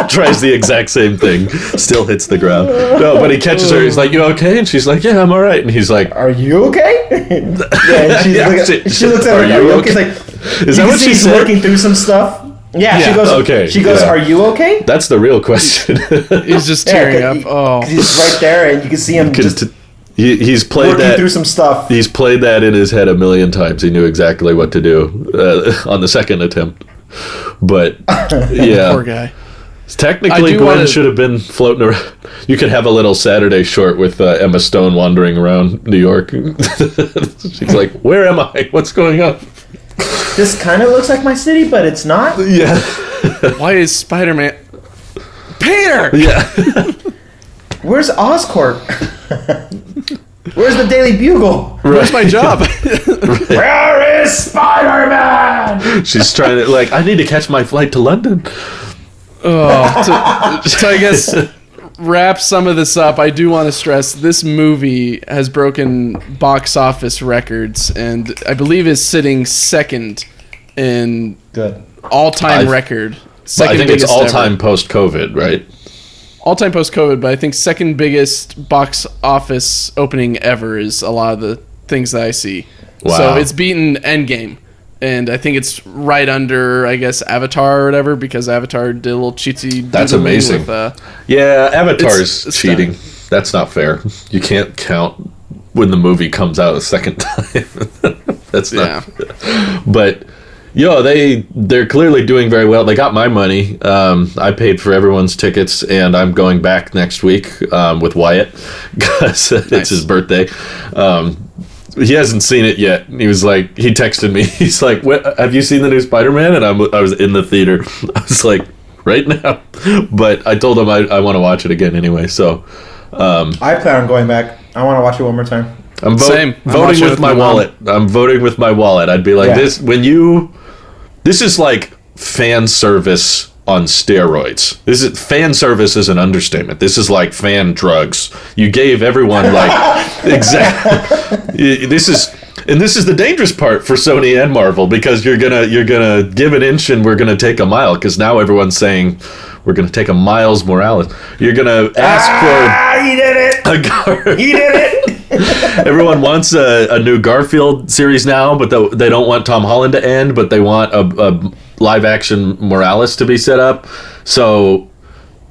Tries the exact same thing. Still hits the ground. No, but he catches her. He's like, you okay? And she's like, yeah, I'm all right. And he's like, are you okay? She looks at him. Are you okay? Like, is that what she said? Working through some stuff. Yeah, she goes. Okay. She goes. Are you okay? That's the real question. He's just tearing up. He's right there, and you can see him he's played working through some stuff. He's played that in his head a million times. He knew exactly what to do on the second attempt. But yeah, poor guy. Technically, Gwen should have been floating around. You could have a little Saturday short with Emma Stone wandering around New York. She's like, where am I? What's going on? This kind of looks like my city, but it's not. Yeah. Why is Spider-Man... Peter! Yeah. Where's Oscorp? Where's the Daily Bugle? Where's my job? Where is Spider-Man? She's trying to, like, I need to catch my flight to London. Oh, so I guess wrap some of this up. I do want to stress this movie has broken box office records, and I believe is sitting second in all-time record I think it's all-time post-COVID, right? All-time post-COVID, but I think second biggest box office opening ever is a lot of the things that I see. Wow. So it's beaten Endgame. And I think it's right under, I guess, Avatar or whatever, because Avatar did a little cheatsy. That's amazing. Yeah, Avatar's cheating. That's not fair. You can't count when the movie comes out a second time. That's not. Yeah. But they're clearly doing very well. They got my money. I paid for everyone's tickets, and I'm going back next week with Wyatt because it's his birthday. He hasn't seen it yet. He texted me. He's like, "Have you seen the new Spider-Man?" And I was in the theater. I was like, right now. But I told him I want to watch it again anyway. So I plan on going back. I want to watch it one more time. I'm voting with my wallet. I'm voting with my wallet. I'd be like, this is like fan service on steroids. Fan service is an understatement. This is like fan drugs. You gave everyone exactly. This is the dangerous part for Sony and Marvel, because you're gonna give an inch and we're gonna take a mile, because now everyone's saying we're gonna take a Miles Morales. You're gonna ask for. He did it. He did it. Everyone wants a new Garfield series now, but they don't want Tom Holland to end, but they want a live-action Morales to be set up. So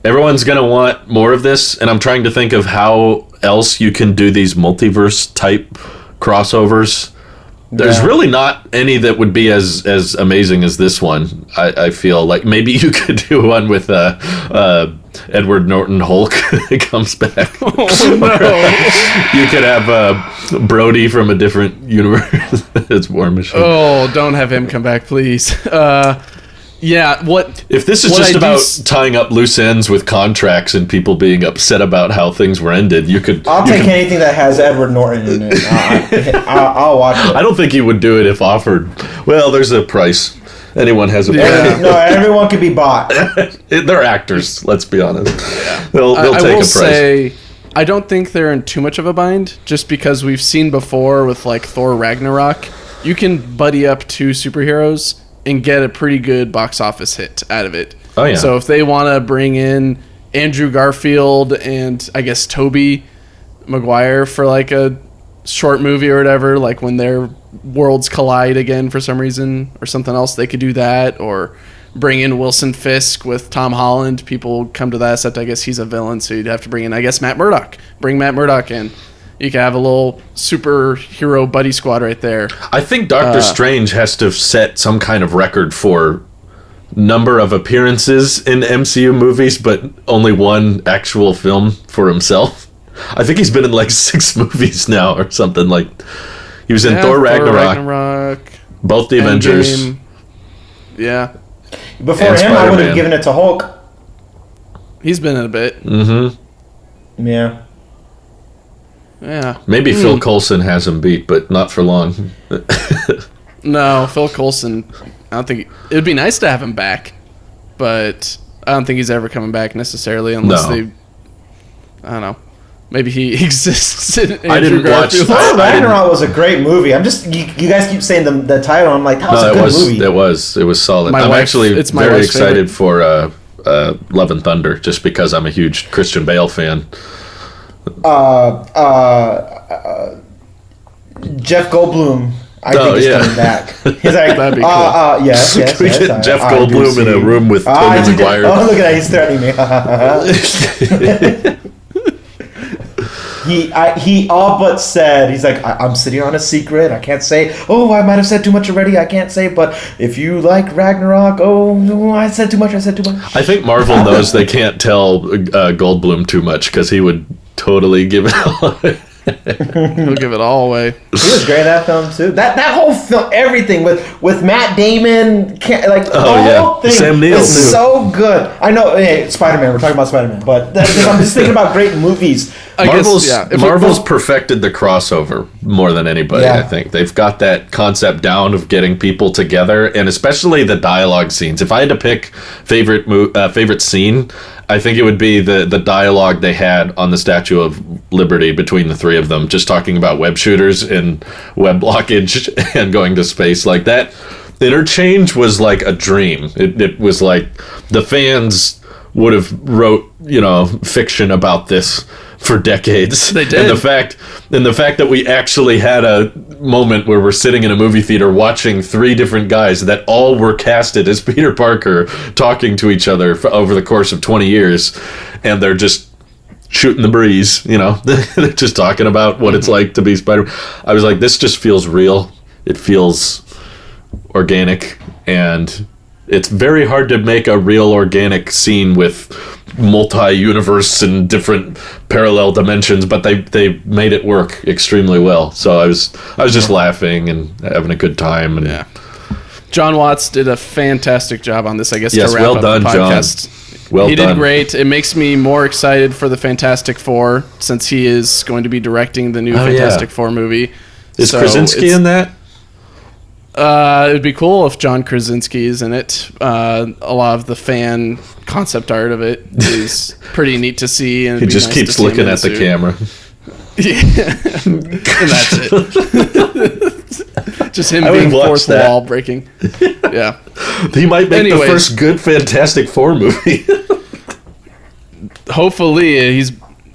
everyone's going to want more of this, and I'm trying to think of how else you can do these multiverse-type crossovers. There's really not any that would be as amazing as this one. I feel like maybe you could do one with Edward Norton Hulk comes back. Oh, no. You could have Brody from a different universe. It's War Machine. Oh, don't have him come back, please. If this is just about tying up loose ends with contracts and people being upset about how things were ended, I'll take anything that has Edward Norton in it. I'll watch it. I don't think he would do it if offered. Well, there's a price. Anyone has a price. No, everyone can be bought. They're actors, let's be honest. Yeah. They'll take a price. I don't think they're in too much of a bind, just because we've seen before with like Thor Ragnarok, you can buddy up two superheroes and get a pretty good box office hit out of it. Oh yeah. So if they want to bring in Andrew Garfield and I guess Toby Maguire for like a short movie or whatever, like when their worlds collide again for some reason or something else, they could do that. Or bring in Wilson Fisk with Tom Holland. People come to that, except I guess he's a villain, so you'd have to bring in, I guess, Matt Murdock. Bring Matt Murdock in. You can have a little superhero buddy squad right there. I think Doctor Strange has to set some kind of record for number of appearances in MCU movies, but only one actual film for himself. I think he's been in like 6 movies now or something. Like he was in Thor Ragnarok, both the Avengers. Yeah. Before him, Spider-Man. I would have given it to Hulk. He's been in a bit. Mm-hmm. Yeah. Yeah. Maybe Phil Coulson has him beat, but not for long. No, Phil Coulson, I don't think... It would be nice to have him back, but I don't think he's ever coming back necessarily unless they... I don't know. Maybe he exists in Andrew I didn't Garfield. Thor Ragnarok was a great movie. I'm just... You guys keep saying the title. I'm like, that was a good movie. It was solid. I'm actually very excited for Love and Thunder, just because I'm a huge Christian Bale fan. Jeff Goldblum, I think is coming back. He's like, that'd be cool. Yes. We get Jeff Goldblum in a room with Toby Maguire. Oh, look at that! He's threatening me. He all but said, he's like, I'm sitting on a secret. I can't say. Oh, I might have said too much already. I can't say. But if you like Ragnarok, I said too much. I think Marvel knows they can't tell Goldblum too much, because he would totally give it all away. He'll give it all away. He was great in that film too. That whole film, everything with Matt Damon, whole thing Sam Neill is too. So good. I know, Spider-Man. We're talking about Spider-Man, but I'm just thinking about great movies. Marvel's perfected the crossover more than anybody. I think they've got that concept down of getting people together, and especially the dialogue scenes. If I had to pick favorite scene, I think it would be the dialogue they had on the Statue of Liberty between the three of them, just talking about web shooters and web blockage and going to space like that. interchange was like a dream. It was like the fans would have wrote, fiction about this for decades. They did. And the fact that we actually had a moment where we're sitting in a movie theater watching three different guys that all were casted as Peter Parker talking to each other over the course of 20 years, and they're just shooting the breeze, They're just talking about what it's like to be Spider-Man. I was like, this just feels real. It feels organic, and it's very hard to make a real organic scene with multi-universe and different parallel dimensions, but they made it work extremely well. So I was just laughing and having a good time. And John Watts did a fantastic job on this, I guess, yes, to wrap well up done, the podcast. John. Well he done. did great. It makes me more excited for the Fantastic Four, since he is going to be directing the new Fantastic Four movie. Is Krasinski in that? It would be cool if John Krasinski is in it. A lot of the fan concept art of it is pretty neat to see. And he just keeps looking at the camera. Yeah, and that's it. Just him being fourth wall breaking. Yeah, he might make the first good Fantastic Four movie. Hopefully,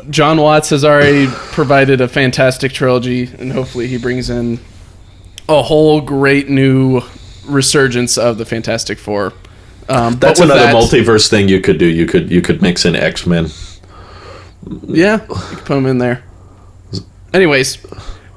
John Watts has already provided a fantastic trilogy, and hopefully he brings in a whole great new resurgence of the Fantastic Four. That's another multiverse thing you could do. You could mix in X-Men. Yeah, you could put them in there. Anyways,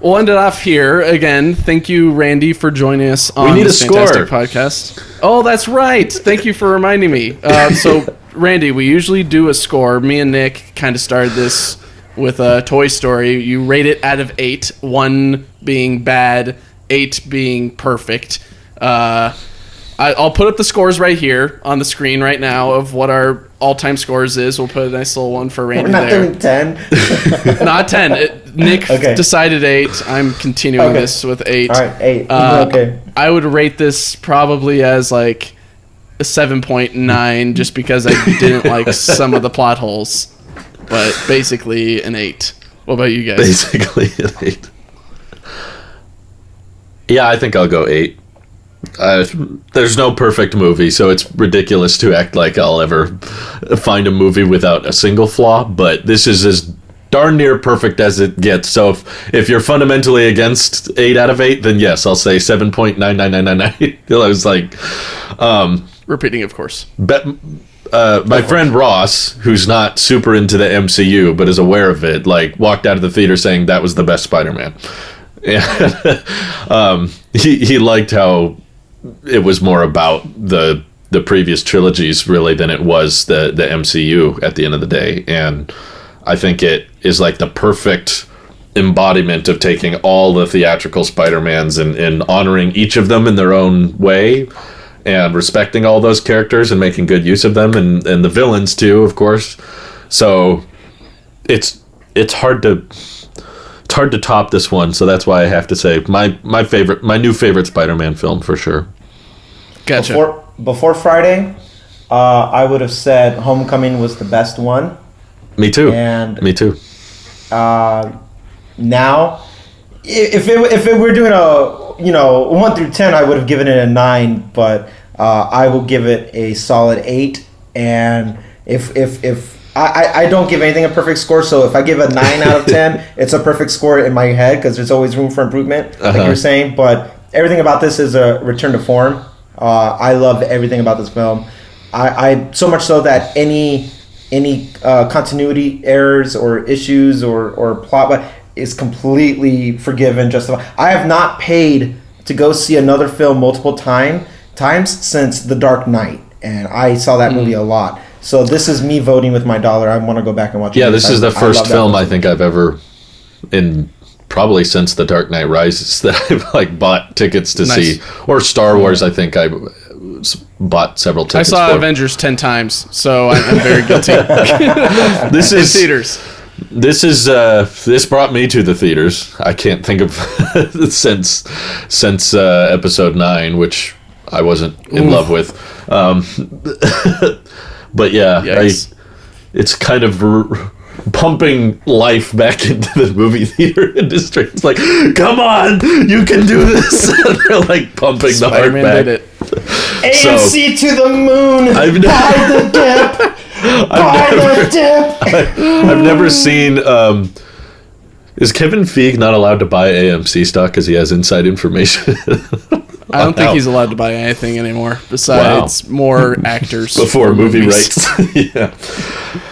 we'll end it off here. Again, thank you, Randy, for joining us on this fantastic podcast. Oh, that's right. Thank you for reminding me. So, Randy, we usually do a score. Me and Nick kind of started this with a Toy Story. You rate it out of 8, 1 being bad, 8 being perfect. I'll put up the scores right here on the screen right now of what our all-time scores is. We'll put a nice little one for Randy there. We're not doing 10? Not 10. Nick decided 8. I'm continuing this with 8. All right, 8. Okay. I would rate this probably as like a 7.9 just because I didn't like some of the plot holes. But basically an 8. What about you guys? Basically an 8. Yeah, I think I'll go 8. There's no perfect movie, so it's ridiculous to act like I'll ever find a movie without a single flaw, but this is as darn near perfect as it gets. So if you're fundamentally against 8 out of 8, then yes, I'll say 7.99999. I was like... repeating, of course. My friend Ross, who's not super into the MCU, but is aware of it, walked out of the theater saying that was the best Spider-Man. And he liked how it was more about the previous trilogies really than it was the MCU at the end of the day. And I think it is like the perfect embodiment of taking all the theatrical Spider-Mans and honoring each of them in their own way and respecting all those characters and making good use of them, and the villains too, of course. So it's hard to top this one, so that's why I have to say my new favorite Spider-Man film for sure. Gotcha. Before Friday, I would have said Homecoming was the best one. Me too. And me too. Now, if it were doing a 1 through 10, I would have given it a 9, but I will give it a solid 8. And if I don't give anything a perfect score, so if I give a 9 out of 10, it's a perfect score in my head because there's always room for improvement, like you're saying. But everything about this is a return to form. I love everything about this film. I so much so that any continuity errors or issues or plot is completely forgiven, justified. I have not paid to go see another film multiple times since The Dark Knight, and I saw that movie a lot. So this is me voting with my dollar. I want to go back and watch it. Yeah, this is the first film I think I've ever, in probably since The Dark Knight Rises, that I've bought tickets to see. Or Star Wars, I think I bought several tickets. I saw Avengers 10 times, so I'm very guilty. This is theaters. This brought me to the theaters. I can't think of since episode 9, which I wasn't in love with. But yeah, it's kind of pumping life back into the movie theater industry. It's like, come on, you can do this. And they're like pumping Spider-Man the heart back. did it. AMC to the moon. Buy the dip. I've never seen. Is Kevin Feige not allowed to buy AMC stock because he has inside information? I don't think he's allowed to buy anything anymore besides more actors before movie rights. Yeah.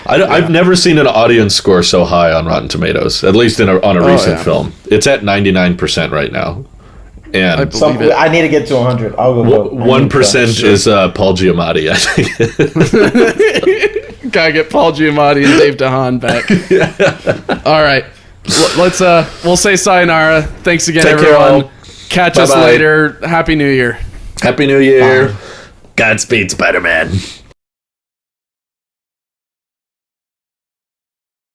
I've never seen an audience score so high on Rotten Tomatoes, at least on a recent film. It's at 99% right now. And I need to get to 100. I'll go. 1% is Paul Giamatti, I think. Gotta get Paul Giamatti and Dave DeHaan back. All right. We'll say sayonara. Thanks again, everyone. Catch us later. Happy New Year. Happy New Year. Godspeed, Spider-Man.